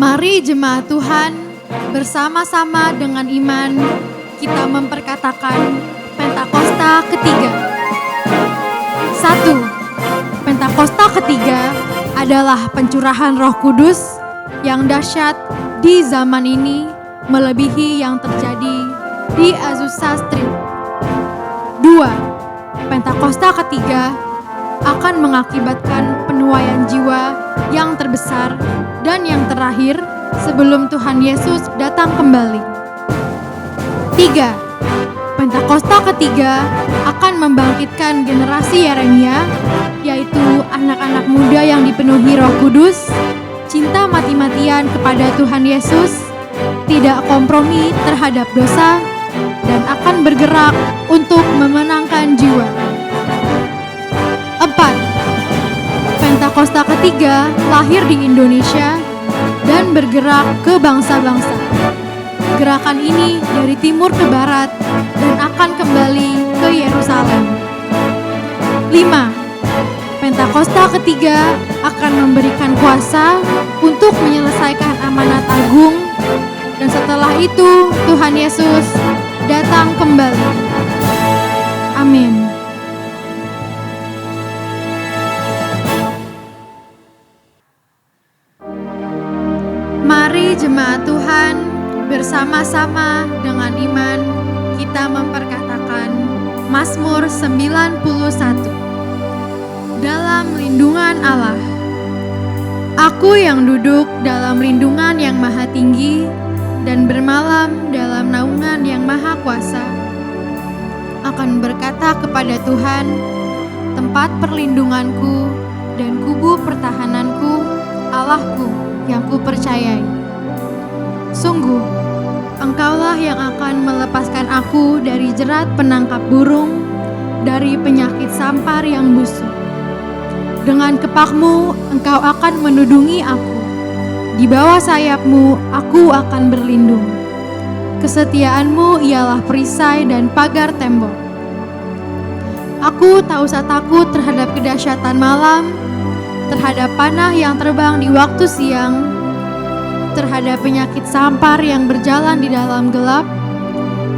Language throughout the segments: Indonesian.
Mari jemaat Tuhan, bersama-sama dengan iman kita memperkatakan Pentakosta ketiga. 1. Pentakosta ketiga adalah pencurahan Roh Kudus yang dahsyat di zaman ini melebihi yang terjadi di Azusa Street. 2. Pentakosta ketiga akan mengakibatkan penuaian jiwa yang terbesar dan yang terakhir sebelum Tuhan Yesus datang kembali. 3. Pentakosta ketiga akan membangkitkan generasi Yeremia, yaitu anak-anak muda yang dipenuhi Roh Kudus, cinta mati-matian kepada Tuhan Yesus, tidak kompromi terhadap dosa, dan akan bergerak untuk memenangkan jiwa. 4. Pentakosta ketiga lahir di Indonesia dan bergerak ke bangsa-bangsa. Gerakan ini dari timur ke barat dan akan kembali ke Yerusalem. 5. Pentakosta ketiga akan memberikan kuasa untuk menyelesaikan amanat agung, dan setelah itu Tuhan Yesus datang kembali. Amin. Mari jemaat Tuhan, bersama-sama dengan iman kita memperkatakan Mazmur 91. Dalam lindungan Allah. Aku yang duduk dalam lindungan yang maha tinggi dan bermalam dalam naungan yang maha kuasa, akan berkata kepada Tuhan, tempat perlindunganku dan kubu pertahananku, Allahku yang kupercayai. Sungguh, Engkaulah yang akan melepaskan aku dari jerat penangkap burung, dari penyakit sampar yang busuk. Dengan kepakmu, Engkau akan menudungi aku. Di bawah sayapmu, aku akan berlindung. Kesetiaanmu ialah perisai dan pagar tembok. Aku tak usah takut terhadap kedahsyatan malam, terhadap panah yang terbang di waktu siang, terhadap penyakit sampar yang berjalan di dalam gelap,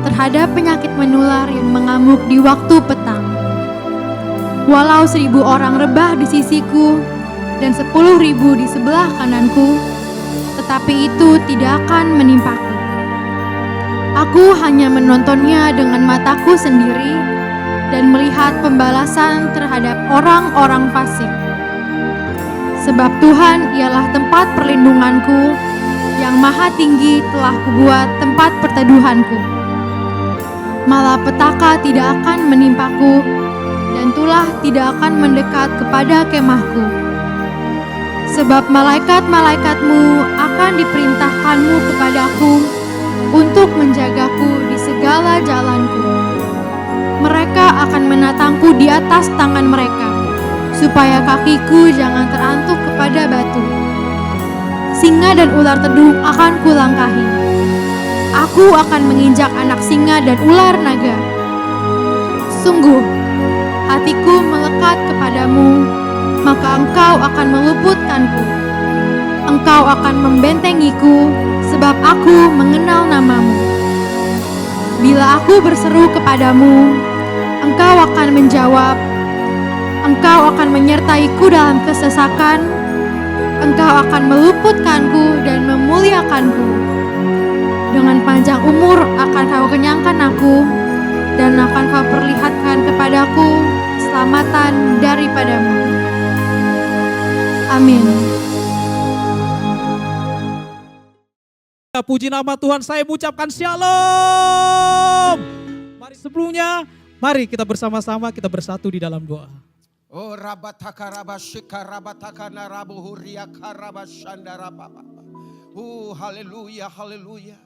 terhadap penyakit menular yang mengamuk di waktu petang. Walau 1.000 orang rebah di sisiku dan 10.000 di sebelah kananku, tetapi itu tidak akan menimpaku. Aku hanya menontonnya dengan mataku sendiri dan melihat pembalasan terhadap orang-orang fasik. Sebab Tuhan ialah tempat perlindunganku, yang maha tinggi telah kubuat tempat perteduhanku. Malapetaka tidak akan menimpaku, dan tulah tidak akan mendekat kepada kemahku. Sebab malaikat-malaikatmu akan diperintahkanmu kepadaku untuk menjagaku di segala jalanku. Mereka akan menatangku di atas tangan mereka, supaya kakiku jangan terantuk kepada batu. Singa dan ular tedung akan kulangkahi. Aku akan menginjak anak singa dan ular naga. Sungguh, hatiku melekat kepadamu, maka Engkau akan meluputkanku. Engkau akan membentengiku, sebab aku mengenal namamu. Bila aku berseru kepadamu, Engkau akan menjawab. Engkau akan menyertaiku dalam kesesakan. Engkau akan meluputkanku dan memuliakanku. Dengan panjang umur akan kau kenyangkan aku, dan akan kau perlihatkan kepadaku keselamatan daripadamu. Amin. Puji nama Tuhan, saya mengucapkan shalom. Mari sebelumnya, mari kita bersama-sama, kita bersatu di dalam doa. Oh rabataka rabashika rabataka narabuhuria karabashandara papa. Haleluya, haleluya.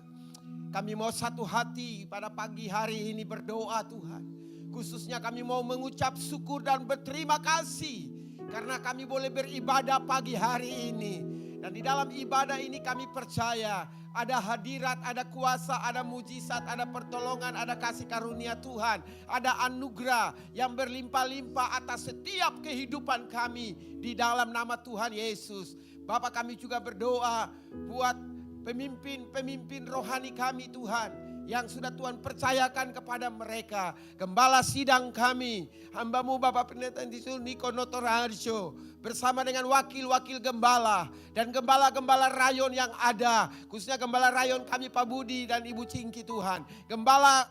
Kami mau satu hati pada pagi hari ini berdoa Tuhan. Khususnya kami mau mengucap syukur dan berterima kasih karena kami boleh beribadah pagi hari ini. Dan di dalam ibadah ini kami percaya Ada hadirat, ada kuasa, ada mujizat, ada pertolongan, ada kasih karunia Tuhan. Ada anugerah yang berlimpah-limpah atas setiap kehidupan kami di dalam nama Tuhan Yesus. Bapak, kami juga berdoa buat pemimpin-pemimpin rohani kami Tuhan. Yang sudah Tuhan percayakan kepada mereka. Gembala sidang kami, hamba-Mu Bapak Pendeta Niko Noto Raharjo, bersama dengan wakil-wakil gembala dan gembala-gembala rayon yang ada. Khususnya gembala rayon kami Pak Budi dan Ibu Cingki Tuhan. Gembala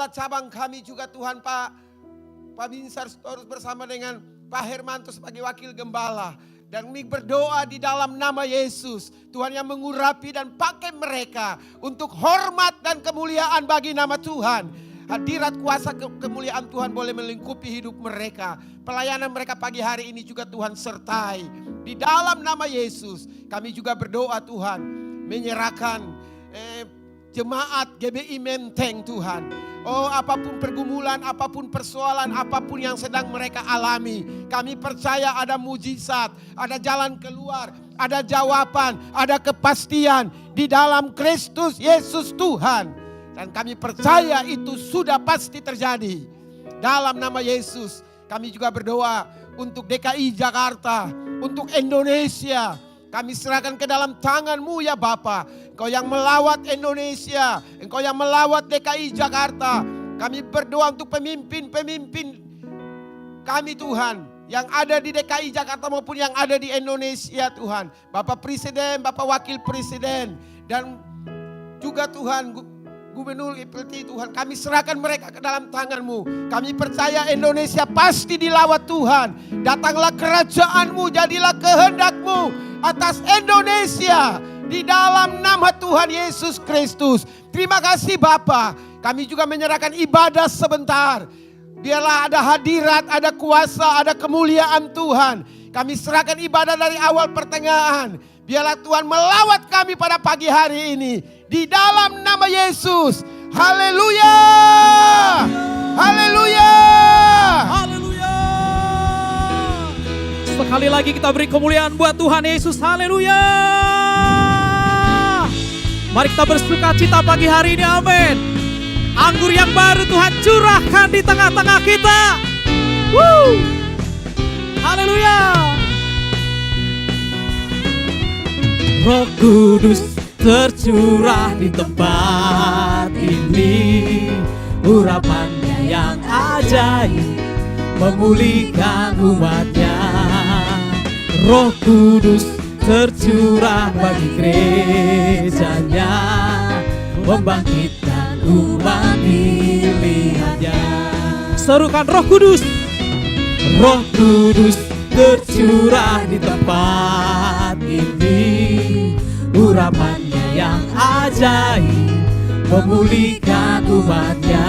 cabang kami juga Tuhan Pak Binsar Storus bersama dengan Pak Hermanto sebagai wakil gembala. Dan kami berdoa di dalam nama Yesus. Tuhan yang mengurapi dan pakai mereka untuk hormat dan kemuliaan bagi nama Tuhan. Hadirat kuasa kemuliaan Tuhan boleh melingkupi hidup mereka. Pelayanan mereka pagi hari ini juga Tuhan sertai. Di dalam nama Yesus kami juga berdoa Tuhan. Menyerahkan jemaat GBI Menteng Tuhan. Oh, apapun pergumulan, apapun persoalan, apapun yang sedang mereka alami. Kami percaya ada mujizat, ada jalan keluar, ada jawaban, ada kepastian di dalam Kristus Yesus Tuhan. Dan kami percaya itu sudah pasti terjadi. Dalam nama Yesus kami juga berdoa untuk DKI Jakarta, untuk Indonesia. Kami serahkan ke dalam tangan-Mu ya Bapa. Engkau yang melawat Indonesia, Engkau yang melawat DKI Jakarta. Kami berdoa untuk pemimpin-pemimpin kami Tuhan. Yang ada di DKI Jakarta maupun yang ada di Indonesia Tuhan. Bapak Presiden, Bapak Wakil Presiden. Dan juga Tuhan Gubernur IPLT Tuhan. Kami serahkan mereka ke dalam tangan-Mu. Kami percaya Indonesia pasti dilawat Tuhan. Datanglah kerajaan-Mu, jadilah kehendak-Mu atas Indonesia di dalam nama Tuhan Yesus Kristus. Terima kasih Bapa. Kami juga menyerahkan ibadah sebentar. Biarlah ada hadirat, ada kuasa, ada kemuliaan Tuhan. Kami serahkan ibadah dari awal pertengahan. Biarlah Tuhan melawat kami pada pagi hari ini. Di dalam nama Yesus. Haleluya. Haleluya. Haleluya. Sekali lagi kita beri kemuliaan buat Tuhan Yesus. Haleluya. Mari kita bersuka cita pagi hari ini. Amin. Anggur yang baru Tuhan curahkan di tengah-tengah kita. Woo. Haleluya. Roh Kudus tercurah di tempat ini. Urapannya yang ajaib memulihkan umatnya. Roh Kudus tercurah bagi gerejanya, membangkitkan umat pilihannya. Serukan Roh Kudus. Roh Kudus tercurah di tempat ini. Urapannya yang ajaib memulihkan umatnya.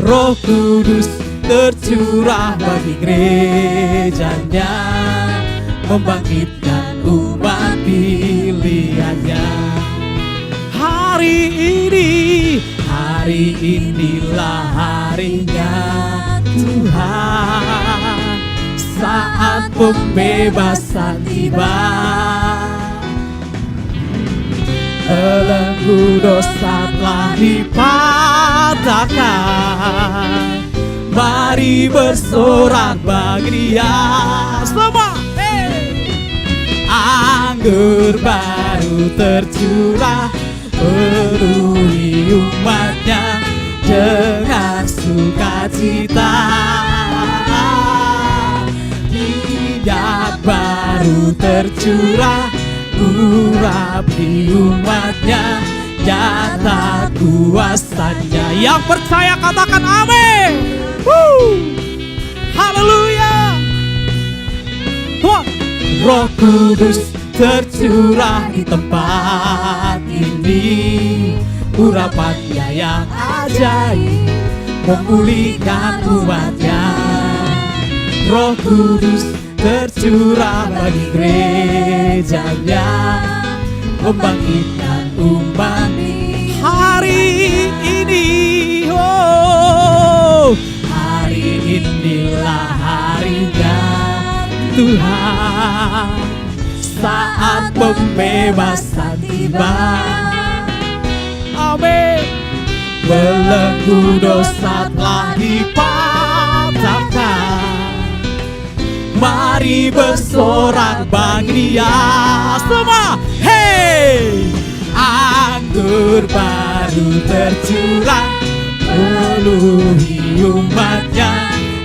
Roh Kudus tercurah bagi gerejanya, membangkitkan umat pilihannya. Hari inilah harinya Tuhan, saat pembebasan tiba. Belenggu dosa telah dipatahkan. Mari bersorak bagi Dia. Semua, anggur baru tercurah, penuhi umatnya dengan sukacita. Minyak baru tercurah, urapi umatnya, nyata kuasanya. Yang percaya katakan amin. Haleluya. Roh Kudus tercurah di tempat ini. Urapannya yang ajaib memulihkan umatnya. Roh Kudus tercurah bagi gerejanya, membangkitkan umat hari ini. Oh, hari inilah harinya Tuhan, saat pembebasan tiba. Amin. Belenggu dosa telah dipatahkan. Mari bersorak bagi Dia. Semua, hey! Anggur baru tercurah, penuhi umatnya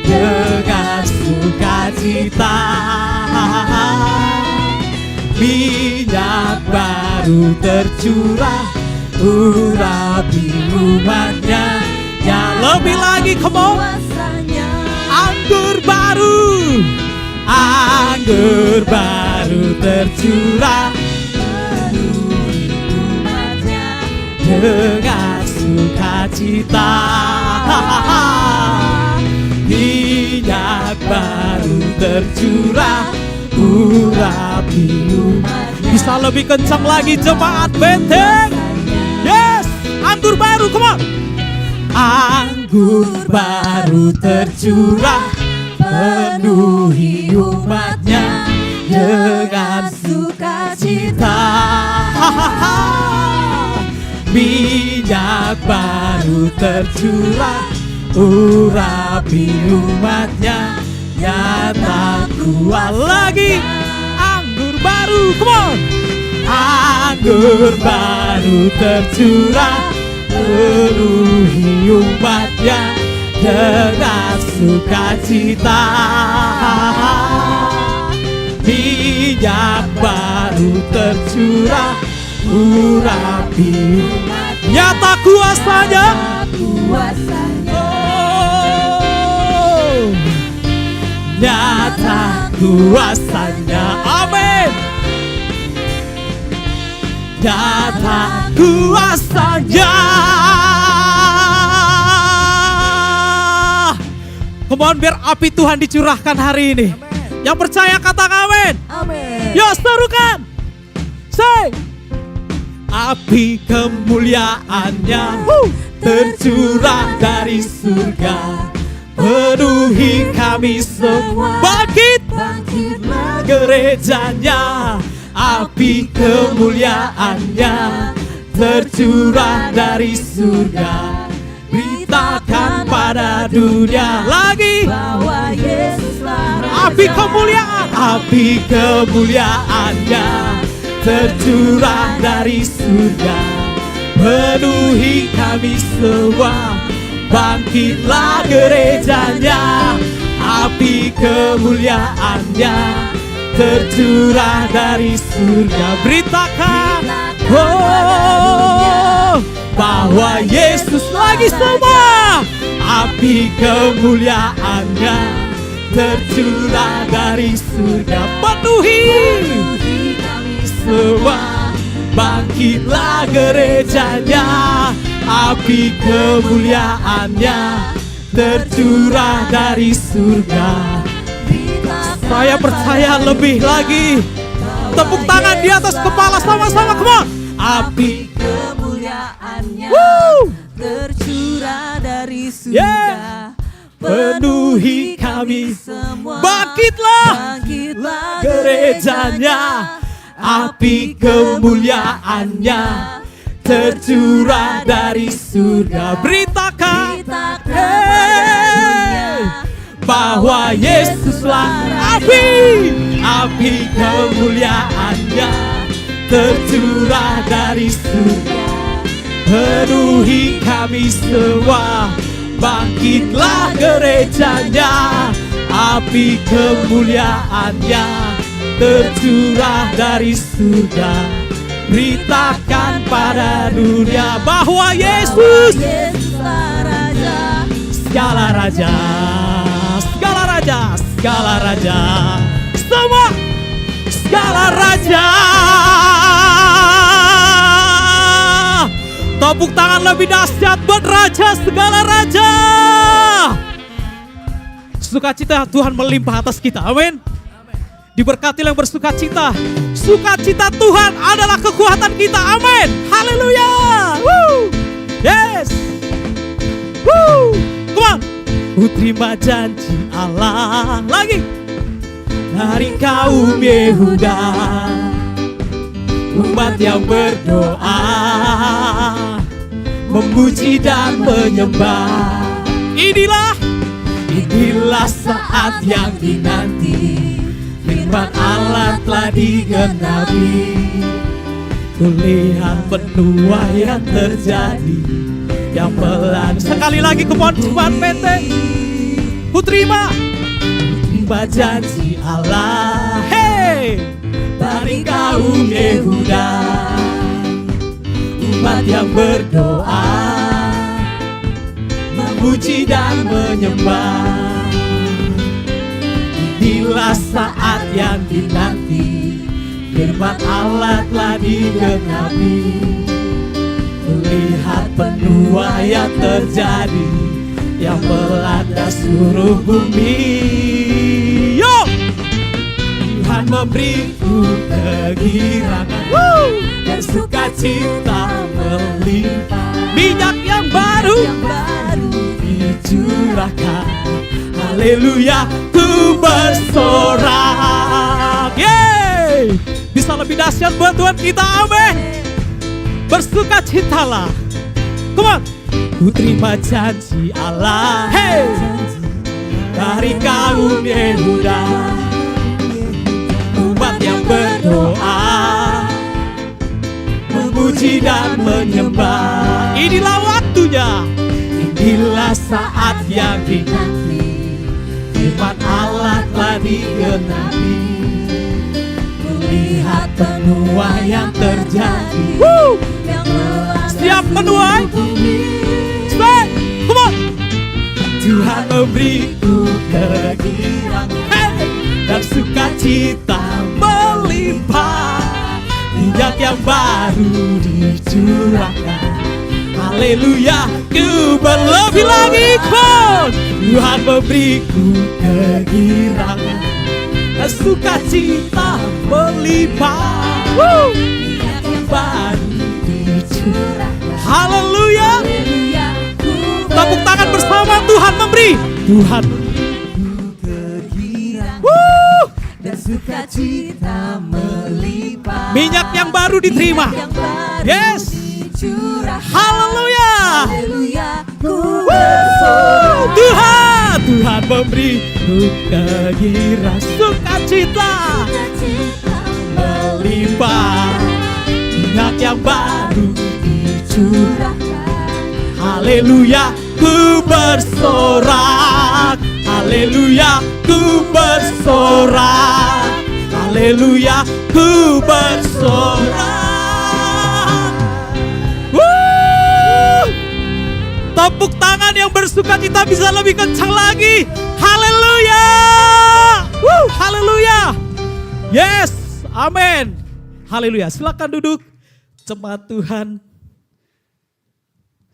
dengan sukacita. Minyak baru tercurah, urapi umatnya. Ya lebih lagi, come on. Anggur baru, anggur baru tercurah, penuhi umatnya dengan sukacita. Minyak baru tercurah, urapi umatnya. Bisa lebih kencang lagi jemaat Benteng. Yes, anggur baru, come on. Anggur baru tercurah, penuhi umatnya dengan sukacita. Minyak baru tercurah, urapi umatnya, nyata kuat lagi. Anggur baru, come on. Anggur baru tercurah, penuhi umatnya dengan sukacita. Minyak baru tercurah, urapi umatnya, nyata kuasanya. Oh, nyata kuasanya. Amin. Nyata kuasanya. Come on, biar api Tuhan dicurahkan hari ini. Amen. Yang percaya katakan amin. Amin. Yo, serukan. Say. Api kemuliaannya tercurah dari surga, penuhi kami semua. Bangkitlah gerejanya. Api kemuliaannya tercurah dari surga, beritakan pada dunia lagi bahwa Yesuslah Raja. Api kemuliaan, api kemuliaannya tercurah dari surga, penuhi kami semua. Bangkitlah gerejanya. Api kemuliaannya tercurah dari surga, beritakan bahwa Yesus lagi semua. Api kemuliaannya tercurah dari surga, penuhi kami semua. Bangkitlah gerejanya. Api kemuliaannya tercurah dari surga. Saya percaya lebih lagi. Tepuk tangan di atas kepala sama-sama, come on. Api kemuliaannya tercurah dari surga, penuhi kami semua. Bangkitlah gerejanya. Api kemuliaannya tercurah dari surga, beritakan bahwa Yesuslah api kemuliaannya tercurah dari surga, penuhi kami semua. Bangkitlah gerejanya. Api kemuliaannya tercurah dari surga, beritakan pada dunia bahwa Yesus Raja, segala raja, segala raja, segala raja, semua segala raja. Tepuk tangan lebih dahsyat buat Raja segala raja. Sukacita Tuhan melimpah atas kita, amin. Diberkati yang bersukacita. Sukacita Tuhan adalah kekuatan kita, amin. Haleluya. Woo. Yes. Woo. Come on. Ku terima janji Allah lagi dari kaum Yehuda. umat yang berdoa, memuji dan menyembah. Inilah saat yang dinanti, firman Allah telah digenapi. Kulihat penuaian terjadi yang pelan. Sekali lagi kemohon PT, ku terima janji Allah, hey, dari kaum Yehuda, umat yang berdoa, memuji dan menyembah. Inilah saat yang dinanti, firman Allah telah digenapi. Kulihat penuaian terjadi yang melanda seluruh bumi. Yo! Tuhan memberiku kegirangan dan sukacita melimpah. Minyak yang baru dicurahkan. Haleluya, ku bersorak. Yeay! Bisa lebih dahsyat buat Tuhan kita, amin. Bersukacitalah. Come on. Ku terima janji Allah, hey, dari kaum Yehuda, umat yang berdoa, memuji dan menyembah. Inilah waktunya, inilah saat yang dinanti, firman Allah telah digenapi. Kulihat penuaian terjadi. Setiap penuai, come on. Tuhan memberiku kegirangan, hey, dan sukacita melimpah. Minyak yang baru dicurahkan. Haleluya, ku berlebih lagi, kon. Tuhan memberiku kegirangan dan sukacita melimpah. Minyak yang baru dicurahkan. Haleluya. Tepuk tangan bersama, Tuhan memberi. Tuhan dan sukacita melimpah. Minyak yang baru diterima. Yes. Haleluya. Tuhan memberi kegirangan, sukacita melimpah. Minyak yang baru dicurahkan. Haleluya, ku bersorak. Haleluya, ku bersorak. Haleluya, ku bersorak. Tepuk tangan yang bersukacita bisa lebih kencang lagi. Haleluya. Haleluya. Yes, amin. Haleluya, silakan duduk. Jemaat Tuhan,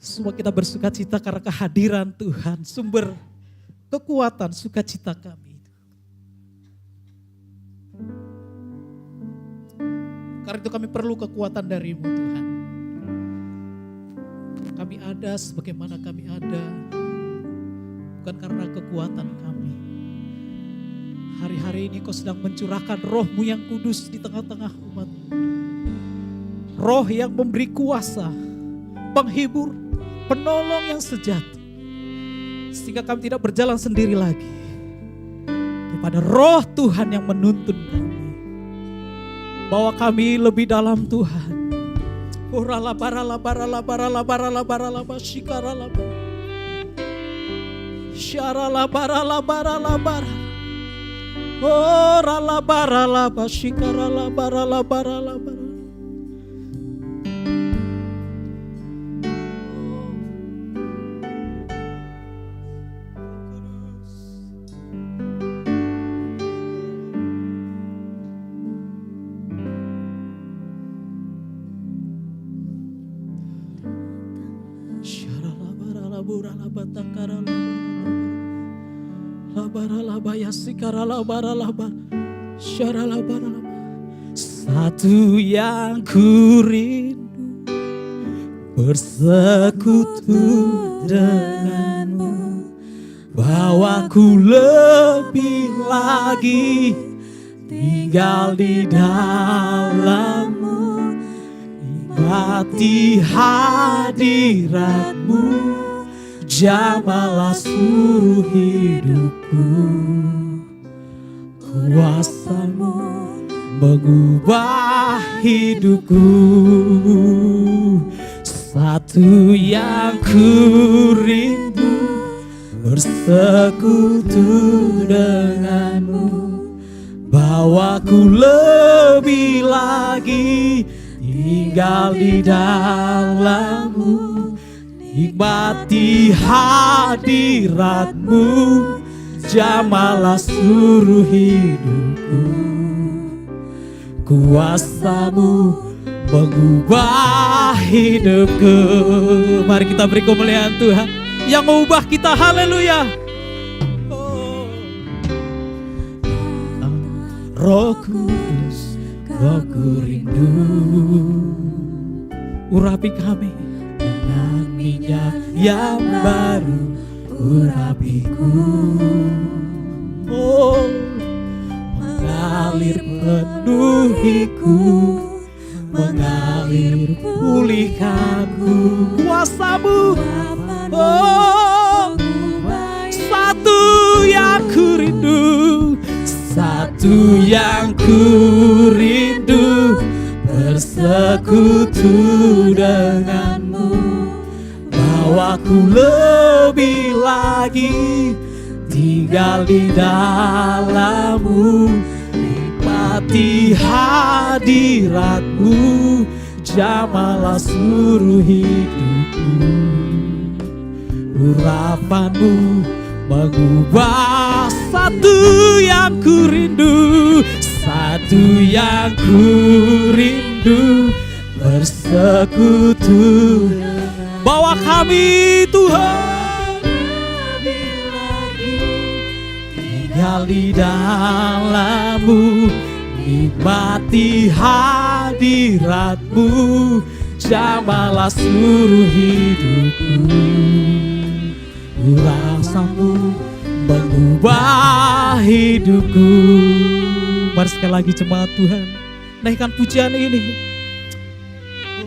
semua kita bersukacita karena kehadiran Tuhan, sumber kekuatan sukacita kami. Karena itu kami perlu kekuatan dari-Mu, Tuhan. Kami ada sebagaimana kami ada, bukan karena kekuatan kami. Hari-hari ini Kau sedang mencurahkan Roh-Mu yang kudus di tengah-tengah umat. Roh yang memberi kuasa, penghibur, penolong yang sejati. Sehingga kami tidak berjalan sendiri lagi. Daripada Roh Tuhan yang menuntun kami. Bawa kami lebih dalam Tuhan. Satu yang ku rindu, bersekutu denganmu, bawaku lebih lagi tinggal di dalammu. nikmati hadirat-Mu, jamahlah seluruh hidupku. Kuasa-Mu mengubah hidupku. Satu yang ku rindu, bersekutu dengan-Mu. Bawaku lebih lagi tinggal di dalam-Mu, nikmati hadirat-Mu, jamahlah seluruh hidupku. Kuasa-Mu mengubah hidupku. Mari kita beri kemuliaan Tuhan yang mengubah kita. Haleluya. Roh Kudus, Rohku rindu, urapi kami dengan minyak yang baru, urapiku. Oh, mengalir penuhiku, mengalir pulihkanku. Kuasa-Mu, oh, satu yang ku rindu, satu yang ku rindu, bersekutu dengan-Mu. Bawaku lebih lagi tinggal di dalam-Mu, nikmati hadirat-Mu, jamahlah seluruh hidupku. Urapan-Mu mengubah, satu yang ku rindu, satu yang ku rindu, bersekutu. Bawa kami Tuhan tinggal di dalam-Mu, nikmati hadirat-Mu, jamahlah seluruh hidupku. Urapan-Mu mengubah hidupku. Mari sekali lagi jemaat Tuhan, naikkan pujian ini.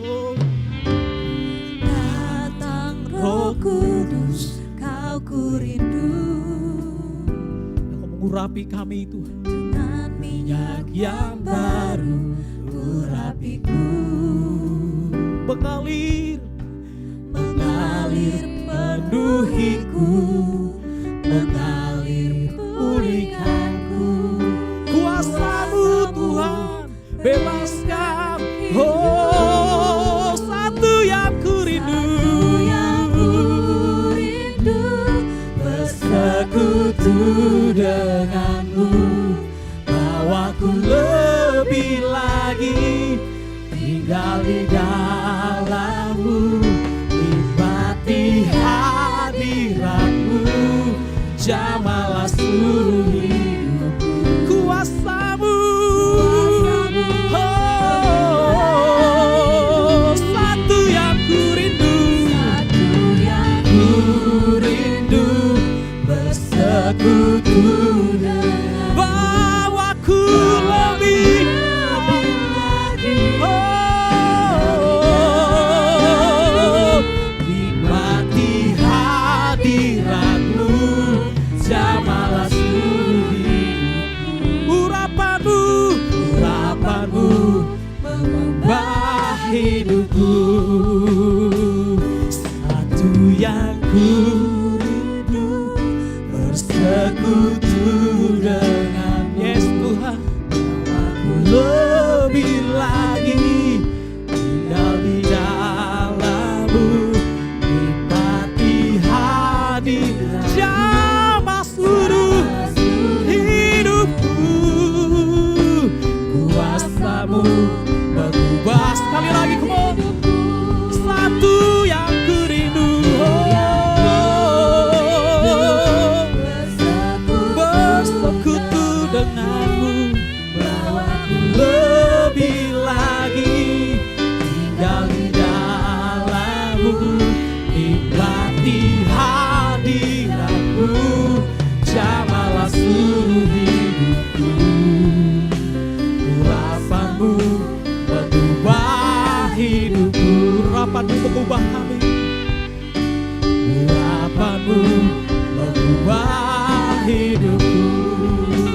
Oh. Datang Roh Kudus, Kau ku rindu, Kau mengurapi kami Tuhan dengan minyak yang baru, urapiku. mengalir, mengalir penuhiku, mengalir pulihkanku. Kuasa-Mu Tuhan bebaskan. Oh, satu yang ku rindu, bersekutu dengan-Mu. Bawaku lebih lagi tinggal di dalam-Mu, nikmati hadirat-Mu, jamahlah seluruh hidupku. Kuasa-Mu, oh, satu yang ku rindu, bersekutu dengan-Mu. Bawaku lebih lagi, oh, nikmati hadirat-Mu, jamahlah seluruh hidupku. Urapan-Mu mengubah hidupku. Satu yang ku rindu, bersekutu dengan Yes Tuhan. Aku lebih lagi tinggal di dalam-Mu, nikmati hadirat, jamah seluruh hidupku. Kuasa-Mu mengubah, sekali lagi come on. Satu yang ku rindu, bersekutu dengan-Mu. Bawaku lebih lagi tinggal di dalam-Mu, nikmati hadirat-Mu, jamahlah seluruh hidupku. Urapan-Mu mengubah hidupku. urapan-Mu mengubah kami. Urapan-Mu mengubah hidupku.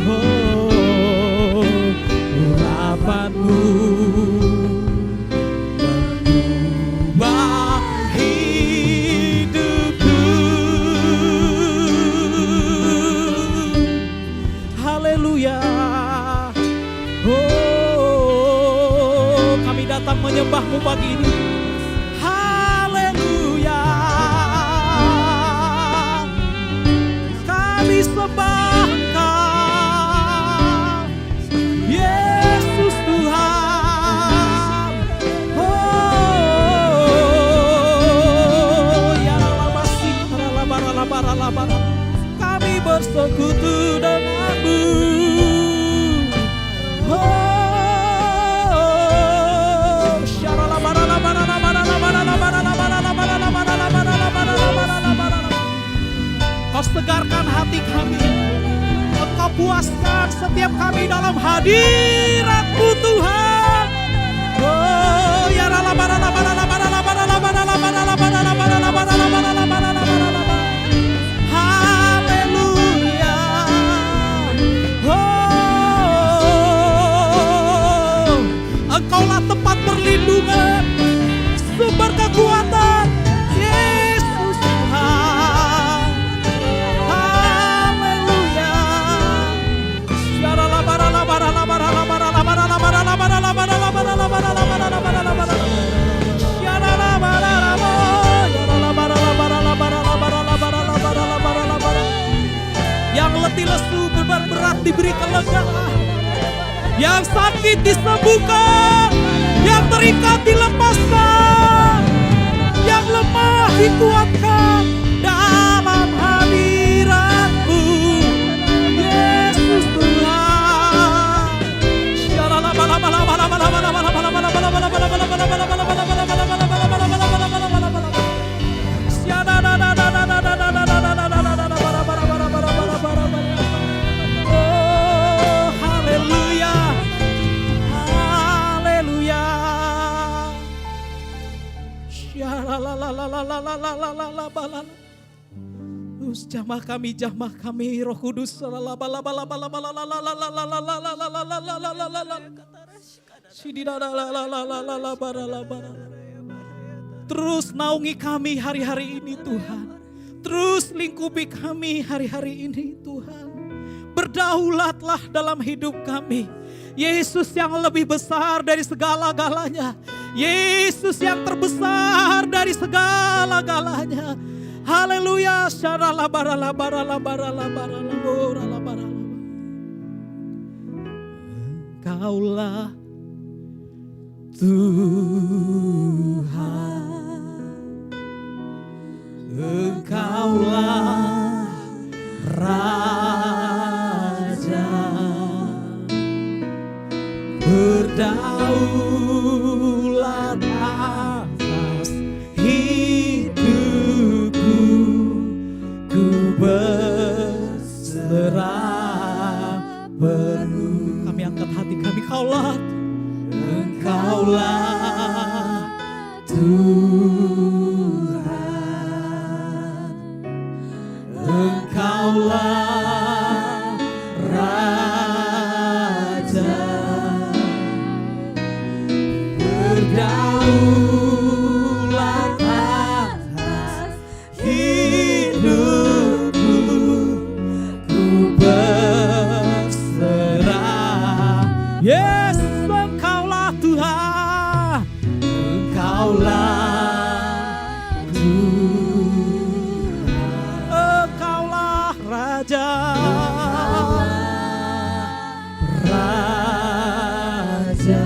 Oh, urapan-Mu mengubah hidupku. Haleluya. Oh, kami datang menyembah-Mu pagi ini. Haleluya. Kami sembah Engkau, Yesus Tuhan. Oh, ya labasi, bara. Kami bersekutu dengan-Mu. Kau segarkan hati kami, Engkau puaskan setiap kami dalam hadirat-Mu Tuhan. Oh, ya haleluya. Oh, Engkaulah tempat perlindungan, sumber kekuatan, Yesus Tuhan. Haleluya. Yang letih lesu beban berat diberi kelegaan, yang sakit disembuhkan, yang terikat dilepaskan, yang lemah dikuatkan dalam hadirat-Mu, Yesus Tuhan. Oh, haleluya. Haleluya. Jamah kami, Roh Kudus. Terus naungi kami hari-hari ini Tuhan. Terus lingkupi kami hari-hari ini Tuhan. Berdaulatlah dalam hidup kami. Yesus yang lebih besar dari segala-galanya. Yesus yang terbesar dari segala-galanya. Haleluya. Engkaulah Tuhan, Engkaulah Raja, berdaulat atas hidupku, ku berserah penuh. Kami angkat hati kami, Engkaulah Tuhan, Engkaulah Raja, berdaulat atas hidupku, ku berserah. Yes, Engkaulah Tuhan, Engkaulah Tuhan, Engkaulah Raja, Raja,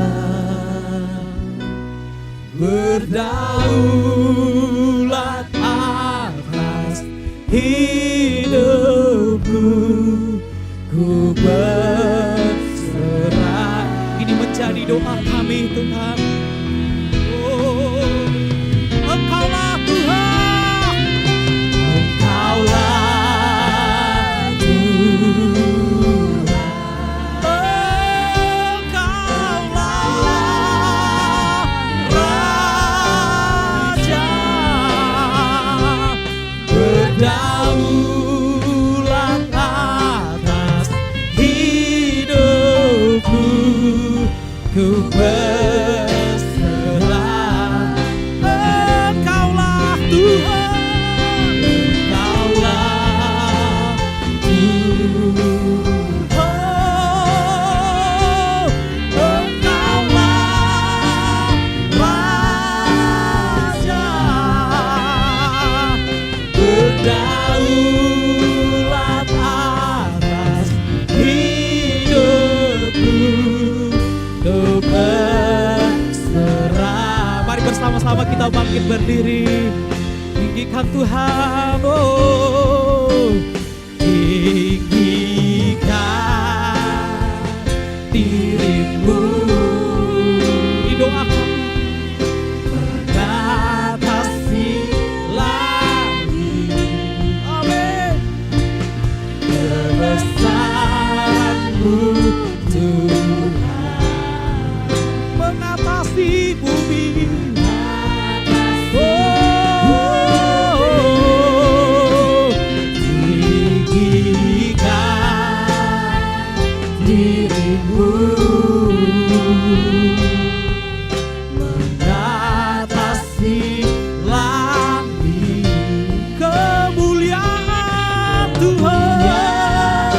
berdaulat atas hidupku, ku berserah. Ini menjadi doa kami Tuhan. Oh, Engkaulah Tuhan, Engkaulah Tuhan, Engkaulah Raja, ku berserah. Engkaulah Tuhan, Engkaulah Tuhan. Engkaulah Raja, berdaulat atas hidupku, ku berserah. Mari bersama-sama kita bangkit berdiri, tinggikan Tuhan, oh tinggikan dirimu. Di doa kami, mengatasi langit, amin, kebesaranmu Tuhan, mengatasi bumi. Mengatasi langit, kemuliaan Tuhan,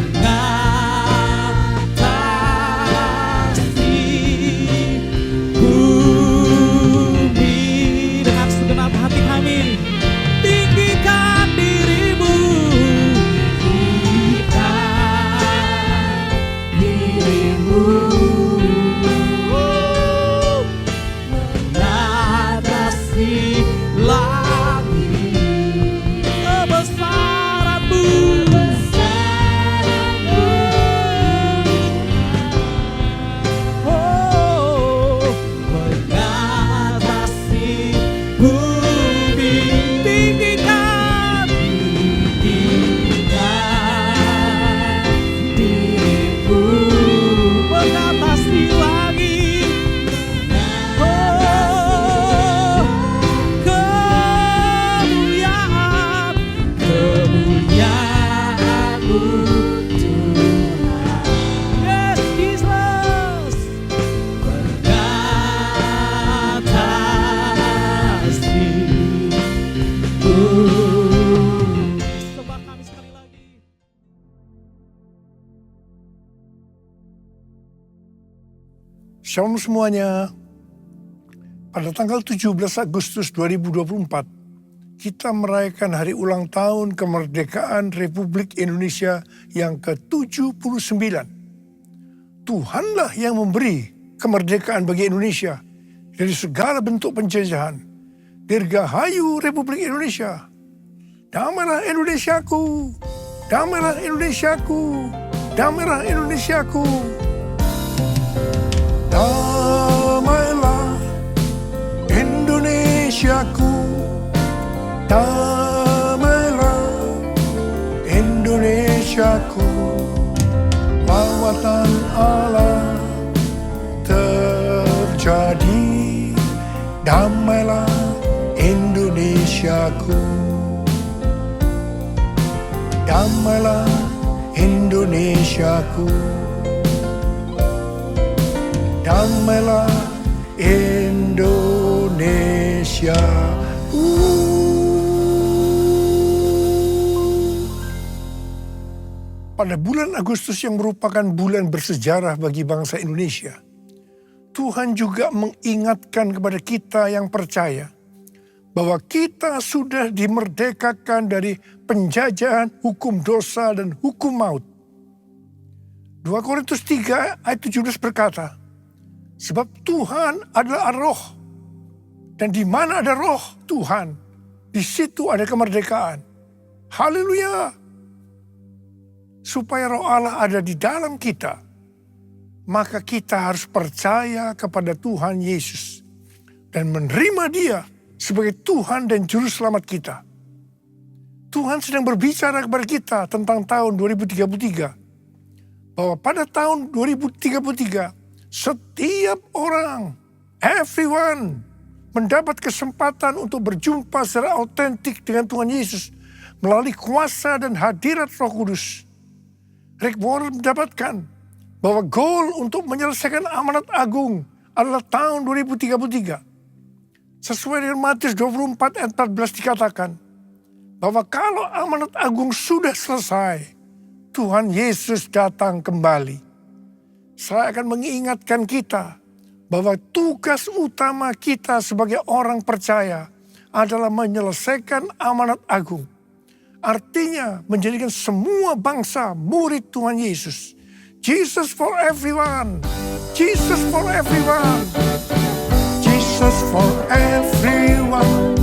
mengatasi bumi. Dengan segenap hati kami tinggikan dirimu, tinggikan dirimu, mengatasi langit, kebesaranmu, oh, mengatasi bumi. Tinggikan dirimu, mengatasi langit, oh, kemuliaan, kemuliaan-Mu Tuhan. Yes, Jesus, mengatasi bumi. Sembah kami sekali lagi. Shalom semuanya. Pada tanggal 17 Agustus 2024, kita merayakan hari ulang tahun kemerdekaan Republik Indonesia yang ke-79. Tuhanlah yang memberi kemerdekaan bagi Indonesia dari segala bentuk penjajahan. Dirgahayu Republik Indonesia. Damailah Indonesiaku, damailah Indonesiaku, damailah Indonesiaku. Damailah Indonesiaku, damailah Indonesiaku. Lawatan Allah terjadi, damailah Indonesiaku, damailah Indonesiaku, damailah Indonesia. Pada bulan Agustus yang merupakan bulan bersejarah bagi bangsa Indonesia, Tuhan juga mengingatkan kepada kita yang percaya bahwa kita sudah dimerdekakan dari penjajahan hukum dosa dan hukum maut. 2 Korintus 3 ayat 17 berkata, sebab Tuhan adalah roh, dan di mana ada roh Tuhan, di situ ada kemerdekaan. Haleluya! Supaya roh Allah ada di dalam kita, maka kita harus percaya kepada Tuhan Yesus dan menerima Dia sebagai Tuhan dan Juru Selamat kita. Tuhan sedang berbicara kepada kita tentang tahun 2033. Bahwa pada tahun 2033, setiap orang, everyone, mendapat kesempatan untuk berjumpa secara autentik dengan Tuhan Yesus melalui kuasa dan hadirat Roh Kudus, Rick Warren mendapatkan bahwa goal untuk menyelesaikan amanat agung adalah tahun 2033. Sesuai dengan Matius 24 ayat 14 dikatakan bahwa kalau amanat agung sudah selesai, Tuhan Yesus datang kembali. Saya akan mengingatkan kita bahwa tugas utama kita sebagai orang percaya adalah menyelesaikan amanat agung. Artinya menjadikan semua bangsa murid Tuhan Yesus. Jesus for everyone. Jesus for everyone. Jesus for everyone.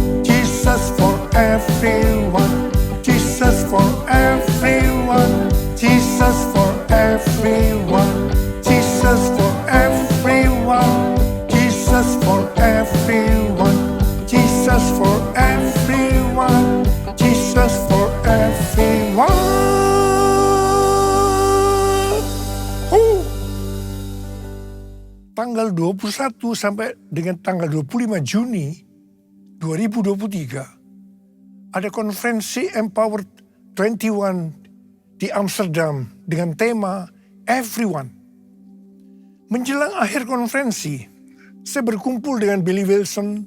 Jesus for everyone. Jesus for everyone. Jesus for everyone. Jesus for everyone. Jesus for everyone. Jesus for everyone. Jesus for everyone. Tanggal 21 sampai dengan tanggal 25 Juni 2023 ada konferensi Empower 21 di Amsterdam dengan tema Everyone. Menjelang akhir konferensi, saya berkumpul dengan Billy Wilson,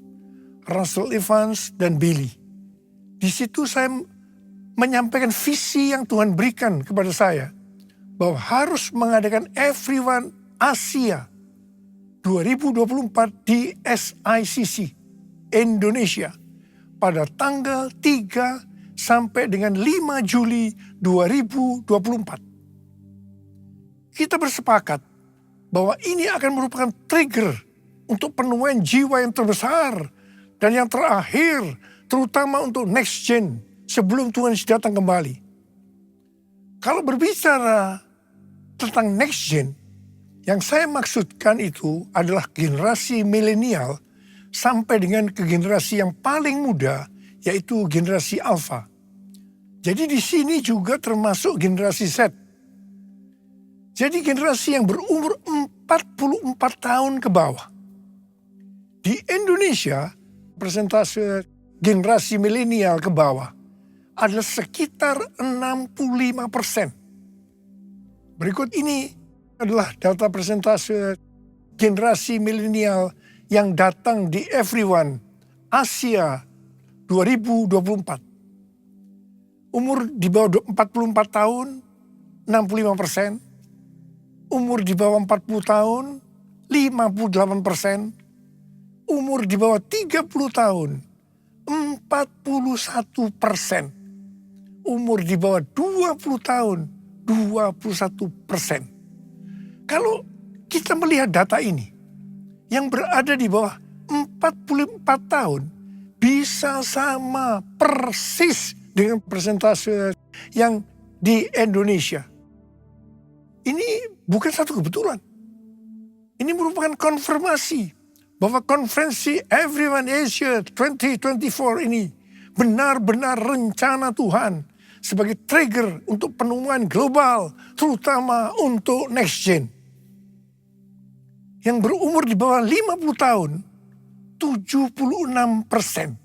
Russell Evans, dan Billy. Di situ saya menyampaikan visi yang Tuhan berikan kepada saya bahwa harus mengadakan Everyone Asia 2024 di SICC Indonesia pada tanggal 3 sampai dengan 5 Juli 2024. Kita bersepakat bahwa ini akan merupakan trigger untuk penemuan jiwa yang terbesar dan yang terakhir, terutama untuk next gen sebelum Tuhan Yesus datang kembali. Kalau berbicara tentang next gen, yang saya maksudkan itu adalah generasi milenial sampai dengan ke generasi yang paling muda, yaitu generasi Alpha. Jadi di sini juga termasuk generasi Z. Jadi generasi yang berumur 44 tahun ke bawah. Di Indonesia, persentase generasi milenial ke bawah adalah sekitar 65%. Berikut ini adalah data persentase generasi milenial yang datang di Everyone Asia 2024. Umur di bawah 44 tahun, 65%. Umur di bawah 40 tahun, 58%. Umur di bawah 30 tahun, 41%. Umur di bawah 20 tahun, 21%. Kalau kita melihat data ini, yang berada di bawah 44 tahun bisa sama persis dengan persentase yang di Indonesia. Ini bukan satu kebetulan. Ini merupakan konfirmasi bahwa konferensi Everyone Asia 2024 ini benar-benar rencana Tuhan sebagai trigger untuk penemuan global, terutama untuk next gen. Yang berumur di bawah 50 tahun, 76%.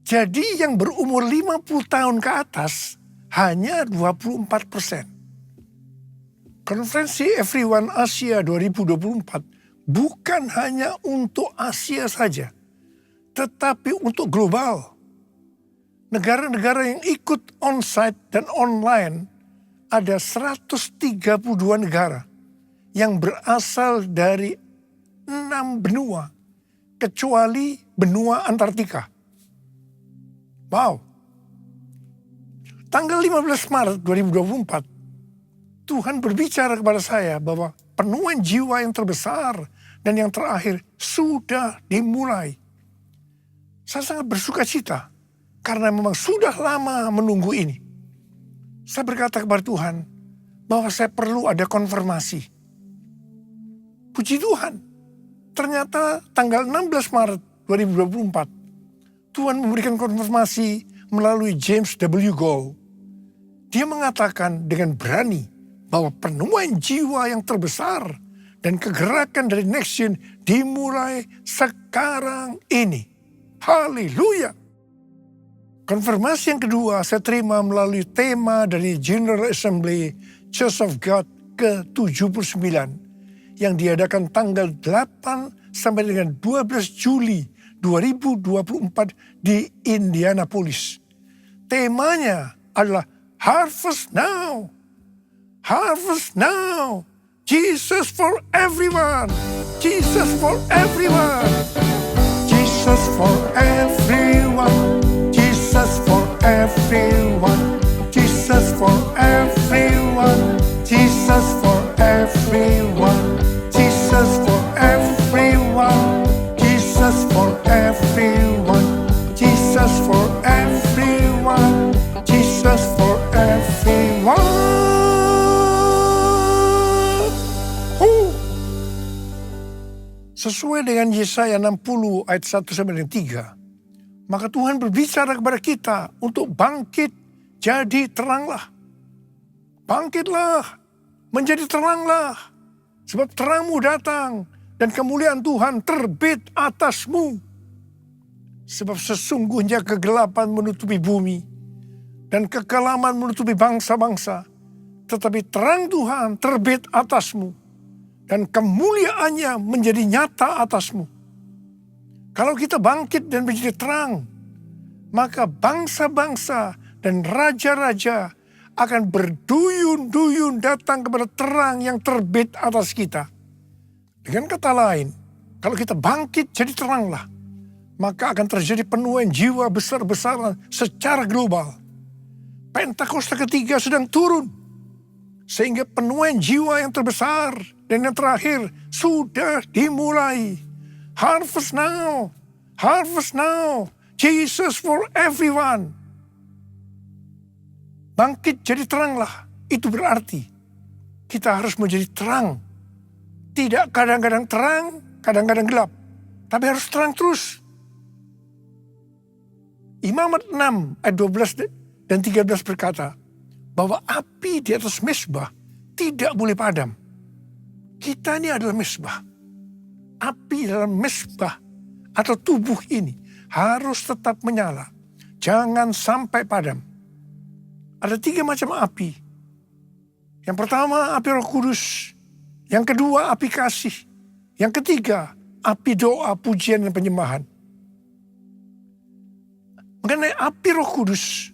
Jadi yang berumur 50 tahun ke atas, hanya 24%. Konferensi Everyone Asia 2024 bukan hanya untuk Asia saja, tetapi untuk global. Negara-negara yang ikut onsite dan online ada 132 negara yang berasal dari 6 benua, kecuali benua Antartika. Wow. Tanggal 15 Maret 2024, Tuhan berbicara kepada saya bahwa penemuan jiwa yang terbesar dan yang terakhir sudah dimulai. Saya sangat bersuka cita karena memang sudah lama menunggu ini. Saya berkata kepada Tuhan bahwa saya perlu ada konfirmasi. Puji Tuhan, ternyata tanggal 16 Maret 2024, Tuhan memberikan konfirmasi melalui James W. Goll. Dia mengatakan dengan berani bahwa penemuan jiwa yang terbesar dan kegerakan dari Next Gen dimulai sekarang ini. Haleluya. Konfirmasi yang kedua saya terima melalui tema dari General Assembly Church of God ke-79 yang diadakan tanggal 8 sampai dengan 12 Juli 2024 di Indianapolis. Temanya adalah Harvest Now. Harvest Now. Jesus for everyone. Jesus for everyone. Jesus for everyone. Jesus for everyone. Jesus for everyone. Jesus for everyone. Jesus for everyone. Jesus for everyone. Jesus for everyone. Jesus for everyone. Sesuai dengan Yesaya 60 ayat 1 sampai dengan 3. Maka Tuhan berbicara kepada kita untuk bangkit jadi teranglah. Bangkitlah, menjadi teranglah. Sebab terangmu datang dan kemuliaan Tuhan terbit atasmu. Sebab sesungguhnya kegelapan menutupi bumi dan kekelaman menutupi bangsa-bangsa. Tetapi terang Tuhan terbit atasmu. Dan kemuliaannya menjadi nyata atasmu. Kalau kita bangkit dan menjadi terang, maka bangsa-bangsa dan raja-raja akan berduyun-duyun datang kepada terang yang terbit atas kita. Dengan kata lain, kalau kita bangkit jadi teranglah, maka akan terjadi penuaian jiwa besar-besaran secara global. Pentakosta ketiga sedang turun, sehingga penuaian jiwa yang terbesar dan yang terakhir sudah dimulai. Harvest now, harvest now, Jesus for everyone. Bangkit jadi teranglah, itu berarti kita harus menjadi terang. Tidak kadang-kadang terang, kadang-kadang gelap, tapi harus terang terus. Imamat 6 ayat 12 dan 13 berkata bahwa api di atas mezbah tidak boleh padam. Kita ini adalah mezbah. Api dalam mezbah atau tubuh ini harus tetap menyala. Jangan sampai padam. Ada 3 macam api. Yang pertama api Roh Kudus. Yang kedua api kasih. Yang ketiga api doa, pujian dan penyembahan. Mengenai api Roh Kudus,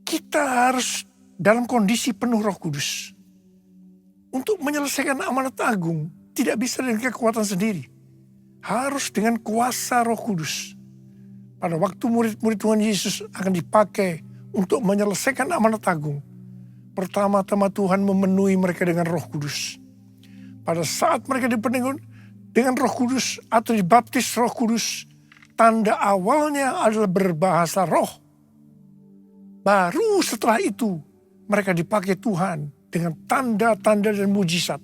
kita harus dalam kondisi penuh Roh Kudus. Untuk menyelesaikan amanat agung, tidak bisa dengan kekuatan sendiri. Harus dengan kuasa Roh Kudus. Pada waktu murid-murid Tuhan Yesus akan dipakai untuk menyelesaikan amanat agung, pertama-tama Tuhan memenuhi mereka dengan Roh Kudus. Pada saat mereka dipenuhi dengan Roh Kudus atau dibaptis Roh Kudus, tanda awalnya adalah berbahasa roh. Baru setelah itu mereka dipakai Tuhan dengan tanda-tanda dan mujizat.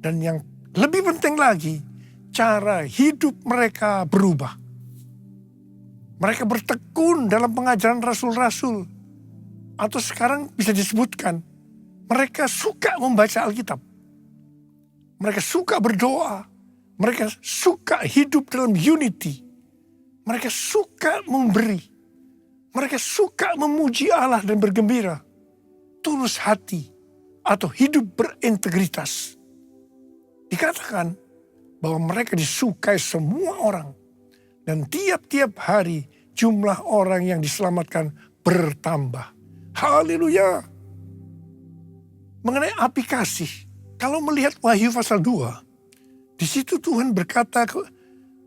Dan yang lebih penting lagi, cara hidup mereka berubah. Mereka bertekun dalam pengajaran rasul-rasul. Atau sekarang bisa disebutkan, mereka suka membaca Alkitab. Mereka suka berdoa. Mereka suka hidup dalam unity. Mereka suka memberi. Mereka suka memuji Allah dan bergembira. Tulus hati atau hidup berintegritas. Dikatakan bahwa mereka disukai semua orang. Dan tiap-tiap hari jumlah orang yang diselamatkan bertambah. Haleluya. Mengenai api kasih, kalau melihat Wahyu pasal 2, di situ Tuhan berkata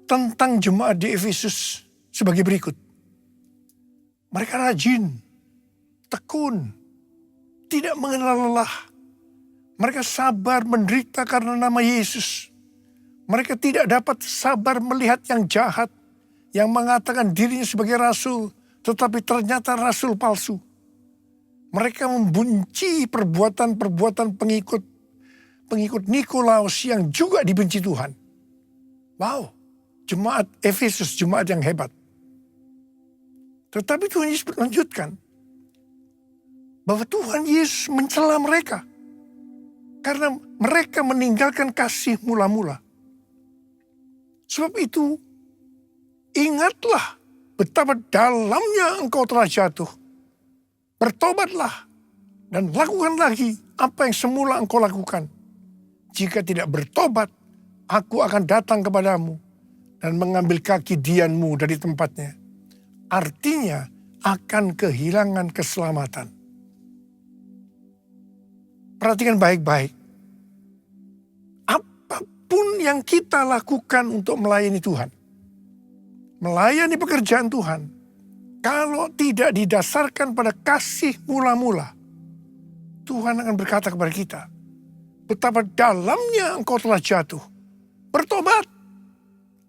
tentang jemaat di Efesus sebagai berikut. Mereka rajin, tekun, tidak mengenal lelah. Mereka sabar menderita karena nama Yesus. Mereka tidak dapat sabar melihat yang jahat, yang mengatakan dirinya sebagai rasul, tetapi ternyata rasul palsu. Mereka membenci perbuatan-perbuatan pengikut Nikolaus yang juga dibenci Tuhan. Wow, jemaat Efesus, jemaat yang hebat. Tetapi Tuhan Yesus melanjutkan bahwa Tuhan Yesus mencela mereka karena mereka meninggalkan kasih mula-mula. Sebab itu, ingatlah betapa dalamnya engkau telah jatuh. Bertobatlah dan lakukan lagi apa yang semula engkau lakukan. Jika tidak bertobat, aku akan datang kepadamu dan mengambil kaki dianmu dari tempatnya. Artinya akan kehilangan keselamatan. Perhatikan baik-baik. Apapun yang kita lakukan untuk melayani Tuhan, melayani pekerjaan Tuhan, kalau tidak didasarkan pada kasih mula-mula, Tuhan akan berkata kepada kita, betapa dalamnya engkau telah jatuh. Bertobat.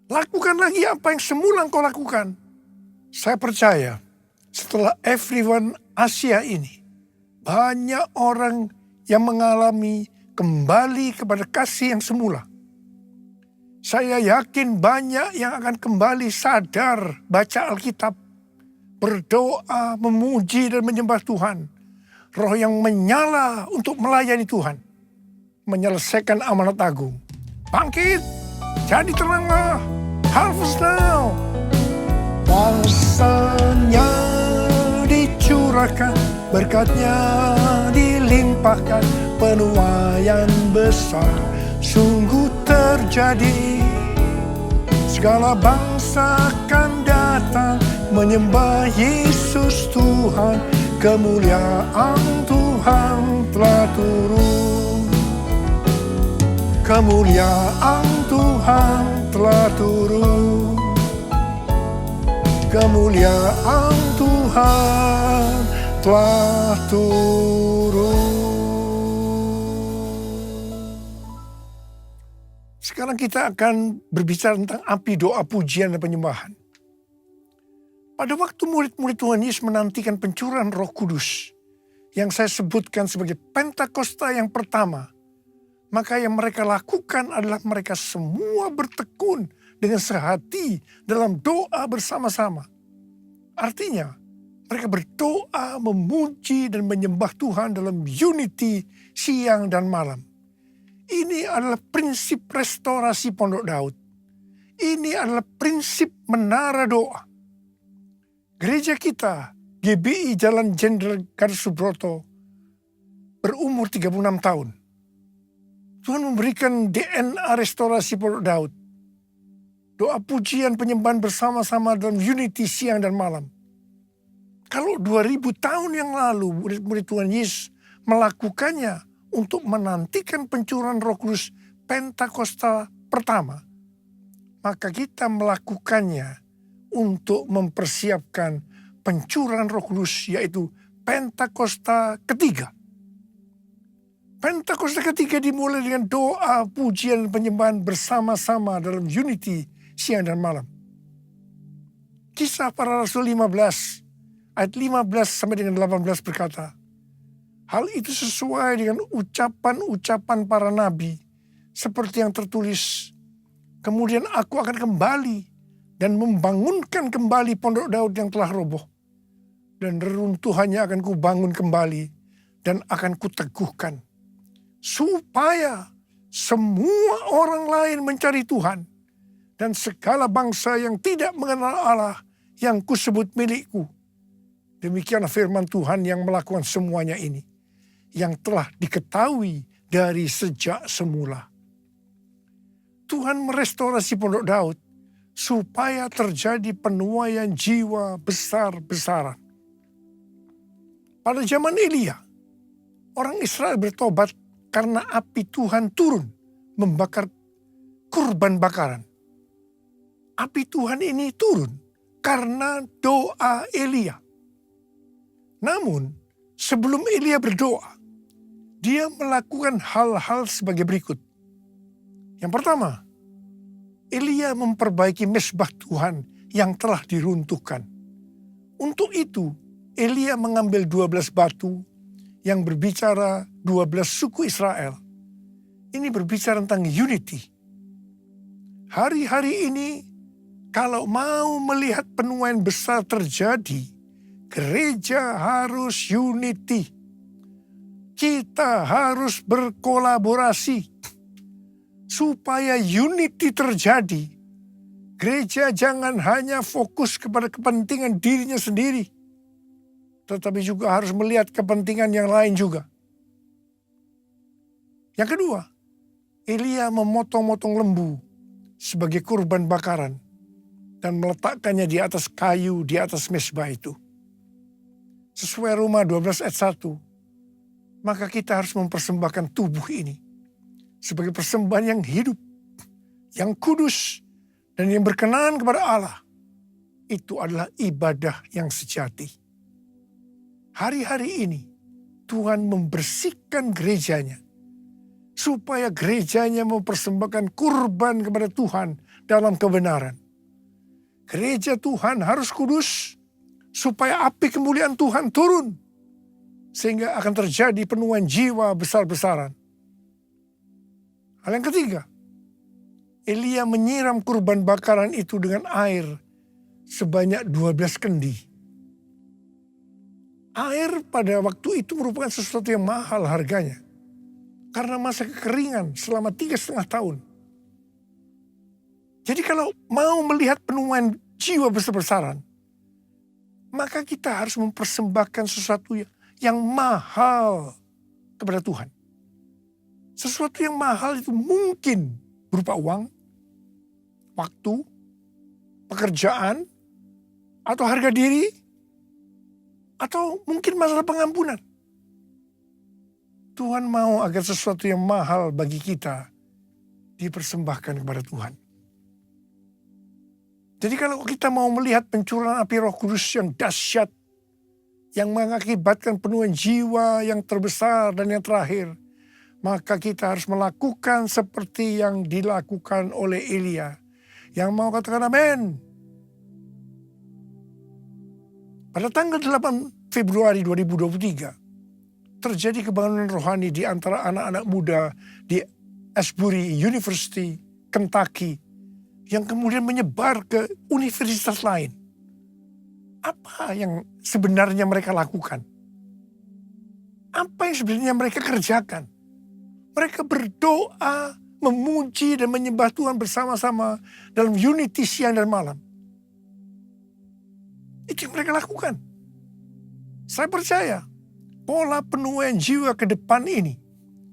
Lakukan lagi apa yang semula engkau lakukan. Saya percaya setelah Everyone Asia ini, banyak orang yang mengalami kembali kepada kasih yang semula. Saya yakin banyak yang akan kembali sadar baca Alkitab, berdoa, memuji dan menyembah Tuhan. Roh yang menyala untuk melayani Tuhan, menyelesaikan amanat agung. Bangkit, jadi teranglah, harvest now. Kuasanya dicurahkan, berkatnya dilimpahkan, penuaian besar sungguh terjadi. Segala bangsa akan datang menyembah Yesus Tuhan, kemuliaan Tuhan telah turun. Kemuliaan Tuhan telah turun. Kemuliaan Tuhan telah turun. Sekarang kita akan berbicara tentang api doa, pujian, dan penyembahan. Pada waktu murid-murid Tuhan Yesus menantikan pencurahan Roh Kudus, yang saya sebutkan sebagai Pentakosta yang pertama, maka yang mereka lakukan adalah mereka semua bertekun dengan sehati dalam doa bersama-sama. Artinya, mereka berdoa, memuji, dan menyembah Tuhan dalam unity siang dan malam. Ini adalah prinsip restorasi Pondok Daud. Ini adalah prinsip menara doa. Gereja kita, GBI Jalan Jenderal Gatot Subroto, berumur 36 tahun. Tuhan memberikan DNA restorasi Pondok Daud. Doa pujian penyembahan bersama-sama dalam unity siang dan malam. Kalau 2000 tahun yang lalu murid-murid Tuhan Yesus melakukannya untuk menantikan pencurahan Roh Kudus Pentakosta pertama, maka kita melakukannya untuk mempersiapkan pencurahan Roh Kudus, yaitu Pentakosta ketiga. Pentakosta ketiga dimulai dengan doa, pujian, dan penyembahan bersama-sama dalam unity siang dan malam. Kisah Para Rasul 15 ayat 15 sampai dengan 18 berkata, hal itu sesuai dengan ucapan-ucapan para nabi seperti yang tertulis, kemudian aku akan kembali dan membangunkan kembali Pondok Daud yang telah roboh, dan reruntuhannya akan kubangun kembali dan akan kuteguhkan, supaya semua orang lain mencari Tuhan, dan segala bangsa yang tidak mengenal Allah yang kusebut milikku. Demikianlah firman Tuhan yang melakukan semuanya ini, yang telah diketahui dari sejak semula. Tuhan merestorasi Pondok Daud supaya terjadi penuaian jiwa besar-besaran. Pada zaman Elia, orang Israel bertobat karena api Tuhan turun membakar kurban bakaran. Api Tuhan ini turun karena doa Elia. Namun, sebelum Elia berdoa, dia melakukan hal-hal sebagai berikut. Yang pertama, Elia memperbaiki mezbah Tuhan yang telah diruntuhkan. Untuk itu, Elia mengambil 12 batu yang berbicara 12 suku Israel. Ini berbicara tentang unity. Hari-hari ini, kalau mau melihat penuaian besar terjadi, gereja harus unity. Kita harus berkolaborasi. Supaya unity terjadi, Gereja jangan hanya fokus kepada kepentingan dirinya sendiri, tetapi juga harus melihat kepentingan yang lain juga. Yang kedua, Elia memotong-motong lembu sebagai kurban bakaran dan meletakkannya di atas kayu di atas mezbah itu. Sesuai Roma 12 ayat 1, maka kita harus mempersembahkan tubuh ini sebagai persembahan yang hidup, yang kudus, dan yang berkenan kepada Allah. Itu adalah ibadah yang sejati. Hari-hari ini Tuhan membersihkan gerejanya, supaya gerejanya mempersembahkan kurban kepada Tuhan dalam kebenaran. Gereja Tuhan harus kudus, supaya api kemuliaan Tuhan turun, sehingga akan terjadi penuaian jiwa besar-besaran. Hal yang ketiga, Elia menyiram kurban bakaran itu dengan air sebanyak 12 kendi. Air pada waktu itu merupakan sesuatu yang mahal harganya, karena masa kekeringan selama 3,5 tahun. Jadi kalau mau melihat penuaian jiwa besar-besaran, maka kita harus mempersembahkan sesuatu yang mahal kepada Tuhan. Sesuatu yang mahal itu mungkin berupa uang, waktu, pekerjaan, atau harga diri, atau mungkin masalah pengampunan. Tuhan mau agar sesuatu yang mahal bagi kita dipersembahkan kepada Tuhan. Jadi kalau kita mau melihat pencurahan api Roh Kudus yang dahsyat, yang mengakibatkan penuaian jiwa yang terbesar dan yang terakhir, maka kita harus melakukan seperti yang dilakukan oleh Elia. Yang mau katakan amin. Pada tanggal 8 Februari 2023, terjadi kebangunan rohani di antara anak-anak muda di Asbury University, Kentucky, yang kemudian menyebar ke universitas lain. Apa yang sebenarnya mereka lakukan? Apa yang sebenarnya mereka kerjakan? Mereka berdoa, memuji dan menyembah Tuhan bersama-sama dalam unity siang dan malam. Itu yang mereka lakukan. Saya percaya pola penuaian jiwa ke depan ini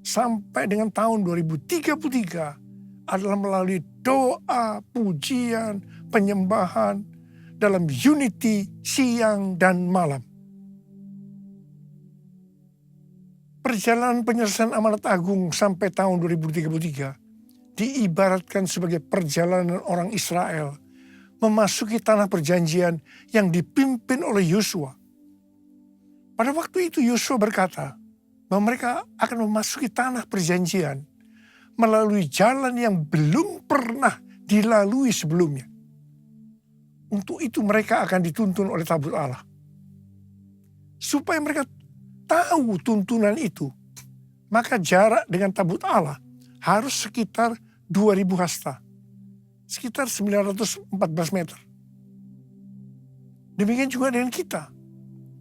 sampai dengan tahun 2033 adalah melalui doa, pujian, penyembahan dalam unity siang dan malam. Perjalanan penyelesaian amanat agung sampai tahun 2033 diibaratkan sebagai perjalanan orang Israel memasuki tanah perjanjian yang dipimpin oleh Yosua. Pada waktu itu Yosua berkata bahwa mereka akan memasuki tanah perjanjian melalui jalan yang belum pernah dilalui sebelumnya. Untuk itu mereka akan dituntun oleh tabut Allah. Supaya mereka tahu tuntunan itu, maka jarak dengan tabut Allah harus sekitar 2000 hasta. Sekitar 914 meter. Demikian juga dengan kita.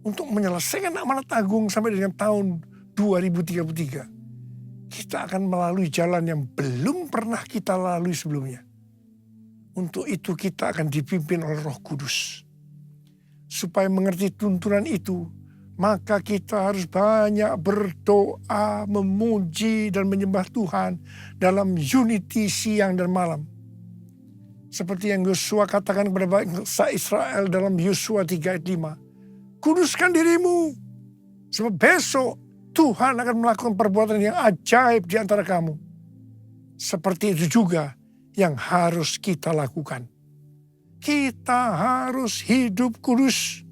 Untuk menyelesaikan amanat agung sampai dengan tahun 2033. Kita akan melalui jalan yang belum pernah kita lalui sebelumnya. Untuk itu kita akan dipimpin oleh Roh Kudus. Supaya mengerti tuntunan itu, maka kita harus banyak berdoa, memuji dan menyembah Tuhan dalam unity siang dan malam. Seperti yang Yosua katakan kepada bangsa Israel dalam Yosua 3 ayat 5. Kuduskan dirimu, sebab besok Tuhan akan melakukan perbuatan yang ajaib di antara kamu. Seperti itu juga yang harus kita lakukan. Kita harus hidup kudus.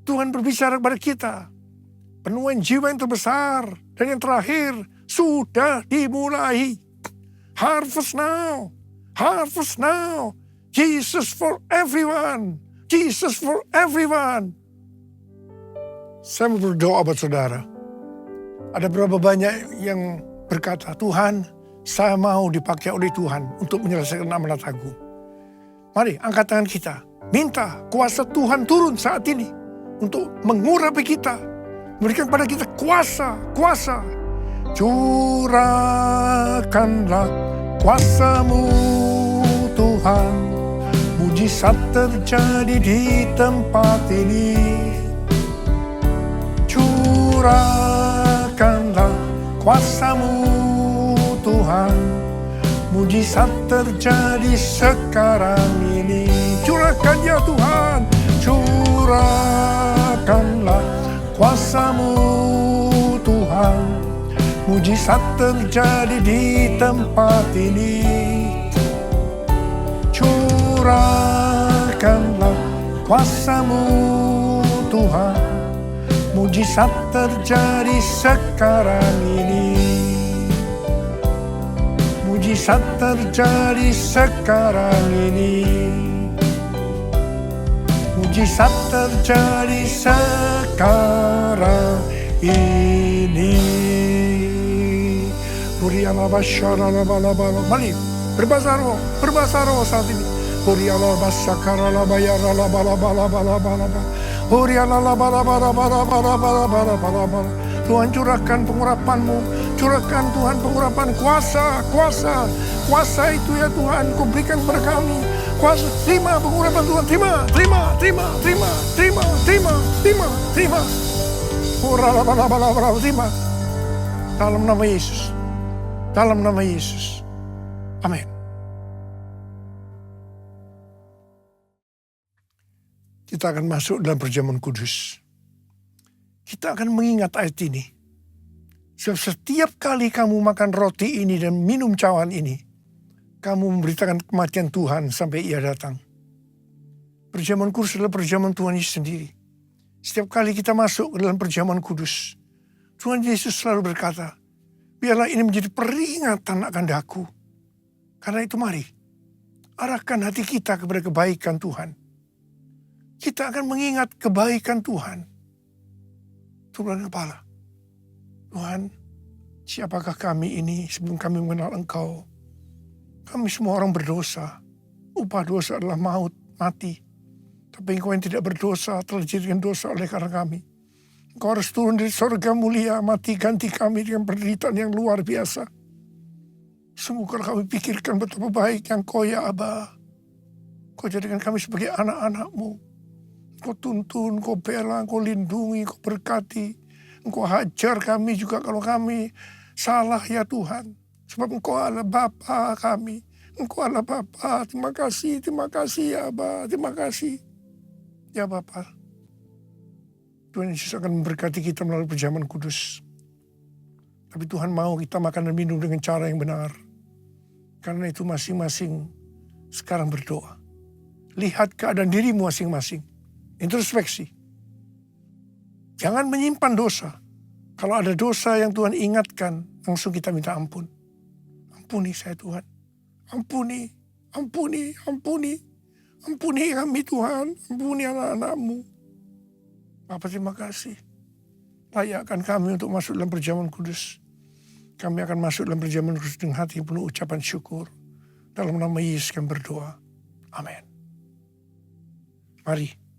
Tuhan berbicara kepada kita. Penuaian jiwa yang terbesar dan yang terakhir sudah dimulai. Harvest now. Harvest now. Jesus for everyone. Jesus for everyone. Saya mau berdoa buat saudara. Ada berapa banyak yang berkata, Tuhan, saya mau dipakai oleh Tuhan untuk menyelesaikan amanat agung. Mari angkat tangan kita. Minta kuasa Tuhan turun saat ini. Untuk mengurapi kita. Memberikan kepada kita kuasa. Curahkanlah kuasa-Mu Tuhan. Tuhan, mujizat terjadi di tempat ini. Curahkanlah kuasa-Mu Tuhan, mujizat terjadi sekarang ini. Curahkan ya Tuhan, curahkanlah kuasa-Mu Tuhan, mujizat terjadi di tempat ini. Curahkanlah kuasa-Mu Tuhan, mujizat terjadi sekarang ini. Mujizat terjadi sekarang ini. Mujizat terjadi sekarang ini. Mari berbahasa roh saat ini. Tuhan, curahkan pengurapan-Mu, curahkan Tuhan pengurapan kuasa itu ya Tuhan, Kau berikan kepada kami. Kuasa, terima pengurapan Tuhan, terima. Terima. Dalam nama Yesus. Dalam nama Yesus. Amin. Kita akan masuk dalam perjamuan kudus. Kita akan mengingat ayat ini. Setiap kali kamu makan roti ini dan minum cawan ini, kamu memberitakan kematian Tuhan sampai Ia datang. Perjamuan kudus adalah perjamuan Tuhan Yesus sendiri. Setiap kali kita masuk ke dalam perjamuan kudus, Tuhan Yesus selalu berkata, biarlah ini menjadi peringatan akan daku. Karena itu mari, arahkan hati kita kepada kebaikan Tuhan. Kita akan mengingat kebaikan Tuhan. Turun kepala. Tuhan, siapakah kami ini sebelum kami mengenal Engkau? Kami semua orang berdosa. Upah dosa adalah maut, mati. Tapi Engkau yang tidak berdosa telah dijadikan dosa oleh karena kami. Engkau harus turun dari surga mulia, mati ganti kami dengan penderitaan yang luar biasa. Sungguh kalau kami pikirkan betapa baik yang Kau ya Aba. Kau jadikan kami sebagai anak-anak-Mu. Kau tuntun, Kau bela, Kau lindungi, Kau berkati. Engkau hajar kami juga kalau kami salah ya Tuhan. Sebab Engkau adalah Bapa kami. Engkau adalah Bapa. Terima kasih ya Aba. Terima kasih. Ya Bapa. Tuhan Yesus akan memberkati kita melalui perjamuan kudus. Tapi Tuhan mau kita makan dan minum dengan cara yang benar. Karena itu masing-masing sekarang berdoa. Lihat keadaan dirimu masing-masing. Introspeksi. Jangan menyimpan dosa. Kalau ada dosa yang Tuhan ingatkan, langsung kita minta ampun. Ampuni saya Tuhan. Ampuni kami Tuhan. Ampuni anak-anak-Mu. Bapa, terima kasih. Layakkan kami untuk masuk dalam perjamuan kudus. Kami akan masuk dalam perjamuan kudus dengan hati yang penuh ucapan syukur. Dalam nama Yesus kami berdoa. Amin. Mari.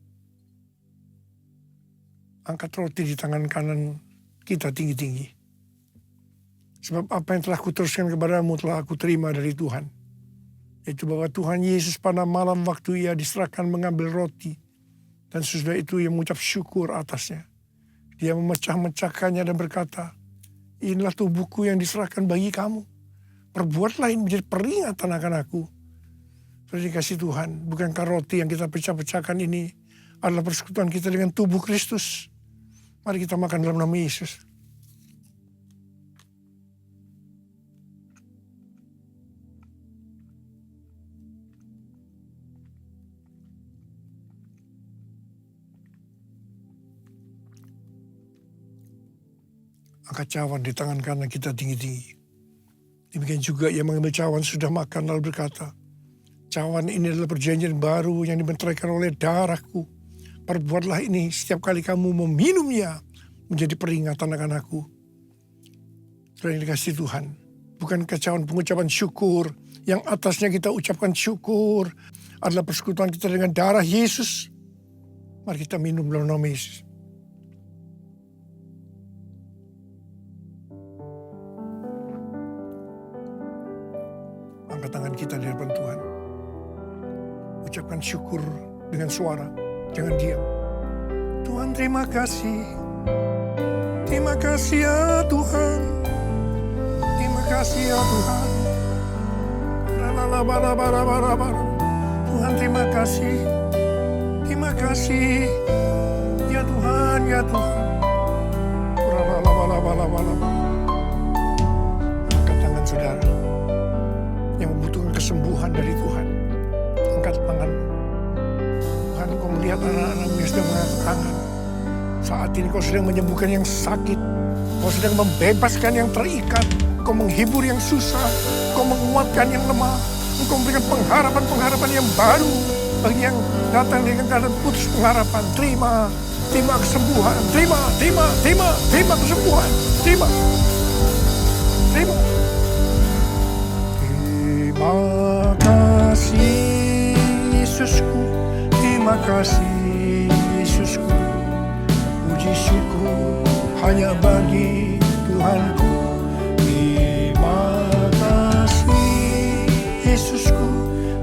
Angkat roti di tangan kanan kita tinggi-tinggi. Sebab apa yang telah kuteruskan kepadamu telah aku terima dari Tuhan. Yaitu bahwa Tuhan Yesus pada malam waktu Ia diserahkan mengambil roti. Dan sesudah itu Ia mengucap syukur atasnya. Dia memecah-mecahkannya dan berkata, inilah tubuhku yang diserahkan bagi kamu. Perbuatlah ini menjadi peringatan akan aku. Sudah dikasih Tuhan, bukankah roti yang kita pecah-pecahkan ini adalah persekutuan kita dengan tubuh Kristus. Mari kita makan dalam nama Yesus. Angkat cawan di tangan kanan kita tinggi-tinggi. Demikian juga Ia mengambil cawan sudah makan lalu berkata, cawan ini adalah perjanjian baru yang dibenteraikan oleh darahku. Perbuatlah ini setiap kali kamu meminumnya menjadi peringatan akan aku. Sudah dikasih Tuhan. Bukan cawan pengucapan syukur. Yang atasnya kita ucapkan syukur adalah persekutuan kita dengan darah Yesus. Mari kita minum dalam nama Yesus. Angkat tangan kita di hadapan Tuhan. Ucapkan syukur dengan suara, jangan diam. Tuhan terima kasih. Terima kasih ya Tuhan. Terima kasih ya Tuhan. Tuhan terima kasih. Terima kasih. Ya Tuhan, ya Tuhan. Angkat tangan saudara yang membutuhkan kesembuhan dari Tuhan. Angkat tangan. Tuhan, kau melihat anak-anakmu yang sedang mengangkat tangan. Saat ini kau sedang menyembuhkan yang sakit. Kau sedang membebaskan yang terikat. Kau menghibur yang susah. Kau menguatkan yang lemah. Engkau memberikan pengharapan-pengharapan yang baru bagi yang datang dengan keadaan putus pengharapan. Terima kesembuhan. Terima kesembuhan. Terima kasih Yesusku. Terima kasih Yesusku. Puji syukur hanya bagi Tuhanku. Terima kasih Yesusku.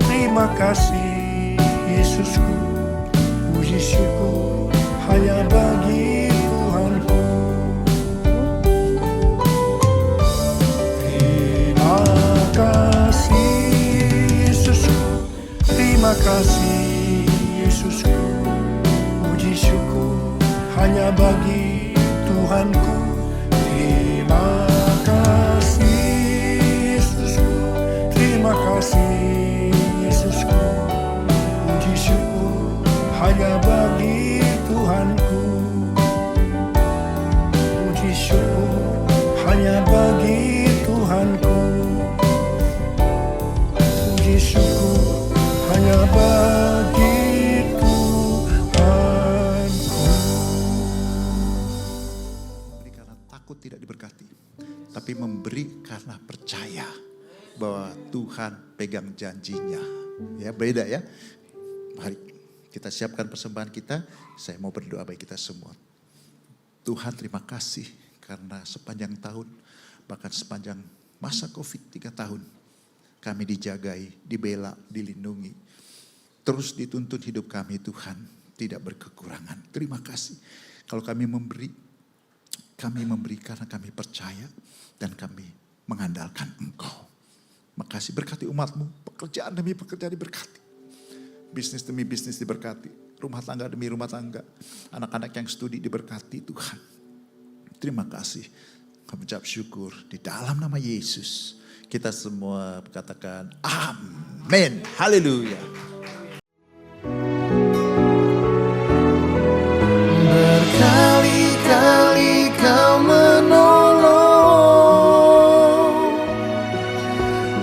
Terima kasih Yesusku. Puji syukur hanya bagi Tuhanku. Terima kasih Yesusku. Terima kasih Yesusku. Puji syukur hanya bagi Tuhanku. Terima kasih Yesusku. Terima kasih Yesusku. Puji syukur hanya bagi Tuhanku. Puji syukur hanya bagi Tuhanku. Puji syukur hanya bagi tidak diberkati, tapi memberi karena percaya bahwa Tuhan pegang janjinya. Ya, beda ya. Mari kita siapkan persembahan kita. Saya mau berdoa bagi kita semua. Tuhan terima kasih karena sepanjang tahun, bahkan sepanjang masa COVID 3 tahun, kami dijagai, dibela, dilindungi. Terus dituntun hidup kami Tuhan, tidak berkekurangan. Terima kasih. Kalau kami memberi karena kami percaya dan kami mengandalkan Engkau. Makasih, berkati umat-Mu, pekerjaan demi pekerjaan diberkati. Bisnis demi bisnis diberkati, rumah tangga demi rumah tangga. Anak-anak yang studi diberkati Tuhan. Terima kasih, kami ucap syukur di dalam nama Yesus. Kita semua katakan amin, haleluya. Berkali-kali Kau menolong,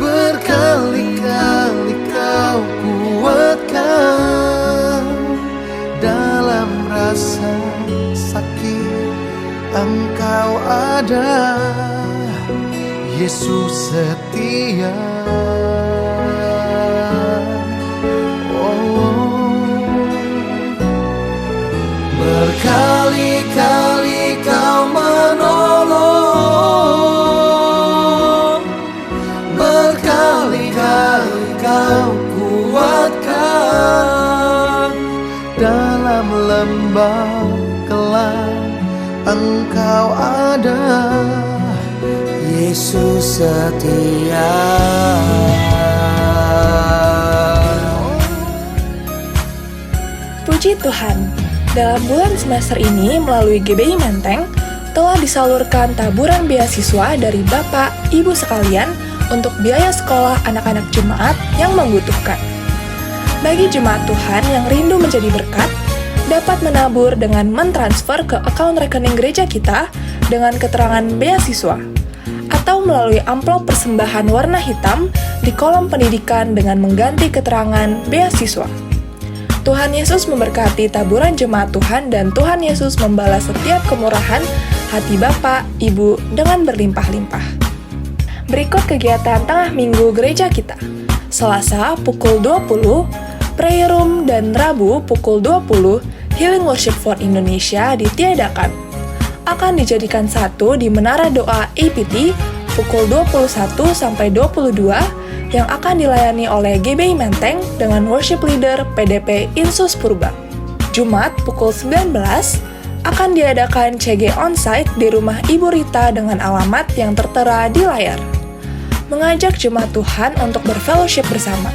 berkali-kali Kau kuatkan. Dalam rasa sakit Engkau ada, Yesus setia. Berkali-kali Kau menolong, berkali-kali Kau kuatkan. Dalam lembah kelam Engkau ada, Yesus setia. Puji Tuhan, dalam bulan semester ini melalui GBI Menteng telah disalurkan taburan beasiswa dari Bapak, Ibu sekalian untuk biaya sekolah anak-anak jemaat yang membutuhkan. Bagi jemaat Tuhan yang rindu menjadi berkat, dapat menabur dengan mentransfer ke akun rekening gereja kita dengan keterangan beasiswa, atau melalui amplop persembahan warna hitam di kolom pendidikan dengan mengganti keterangan beasiswa. Tuhan Yesus memberkati taburan jemaat Tuhan dan Tuhan Yesus membalas setiap kemurahan hati Bapak, Ibu dengan berlimpah-limpah. Berikut kegiatan tengah minggu gereja kita. Selasa pukul 20, prayer room, dan Rabu pukul 20, Healing Worship for Indonesia ditiadakan. Akan dijadikan satu di Menara Doa APT pukul 21 sampai 22, yang akan dilayani oleh GBI Menteng dengan worship leader PDP Insus Purba. Jumat pukul 19 akan diadakan CG onsite di rumah Ibu Rita dengan alamat yang tertera di layar. Mengajak jemaat Tuhan untuk berfellowship bersama.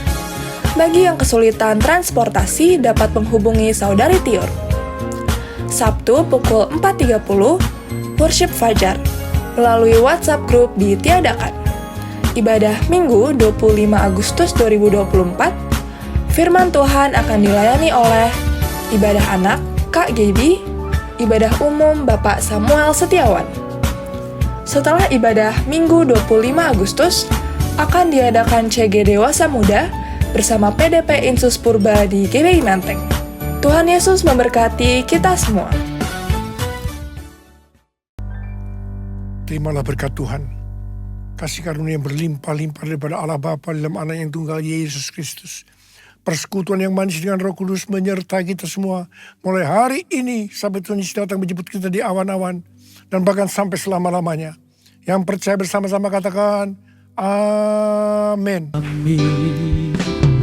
Bagi yang kesulitan transportasi dapat menghubungi Saudari Tiur. Sabtu pukul 4.30, worship Fajar melalui WhatsApp group ditiadakan. Ibadah Minggu 25 Agustus 2024, firman Tuhan akan dilayani oleh ibadah anak Kak Gaby, ibadah umum Bapak Samuel Setiawan. Setelah ibadah Minggu 25 Agustus, akan diadakan CG Dewasa Muda bersama PDP Insus Purba di GBI Menteng. Tuhan Yesus memberkati kita semua. Terimalah berkat Tuhan. Kasih karunia yang berlimpah-limpah daripada Allah Bapa dalam Anak yang tunggal Yesus Kristus. Persekutuan yang manis dengan Roh Kudus menyertai kita semua. Mulai hari ini sampai Tuhan Yesus datang menjemput kita di awan-awan. Dan bahkan sampai selama-lamanya. Yang percaya bersama-sama katakan, amin. Kami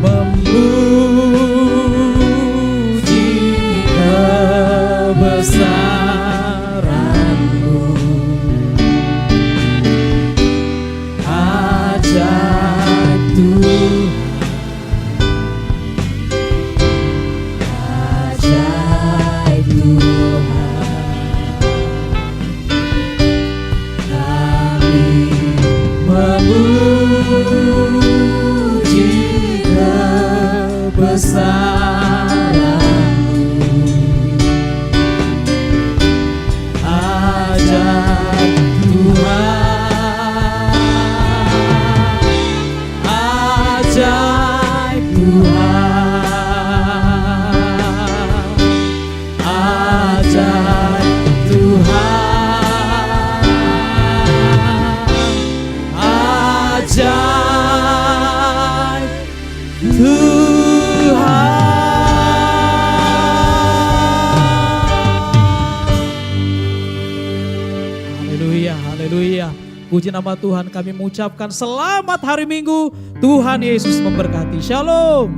memuji kebesaran-Mu, ajaib Tuhan, ajaib Tuhan. Kami memuji kebesaran-Mu, ajaib Tuhan, ajaib Tuhan, ajaib Tuhan, ajaib Tuhan. Haleluya, haleluya. Puji nama Tuhan, kami mengucapkan selamat hari Minggu. Tuhan Yesus memberkati. Shalom.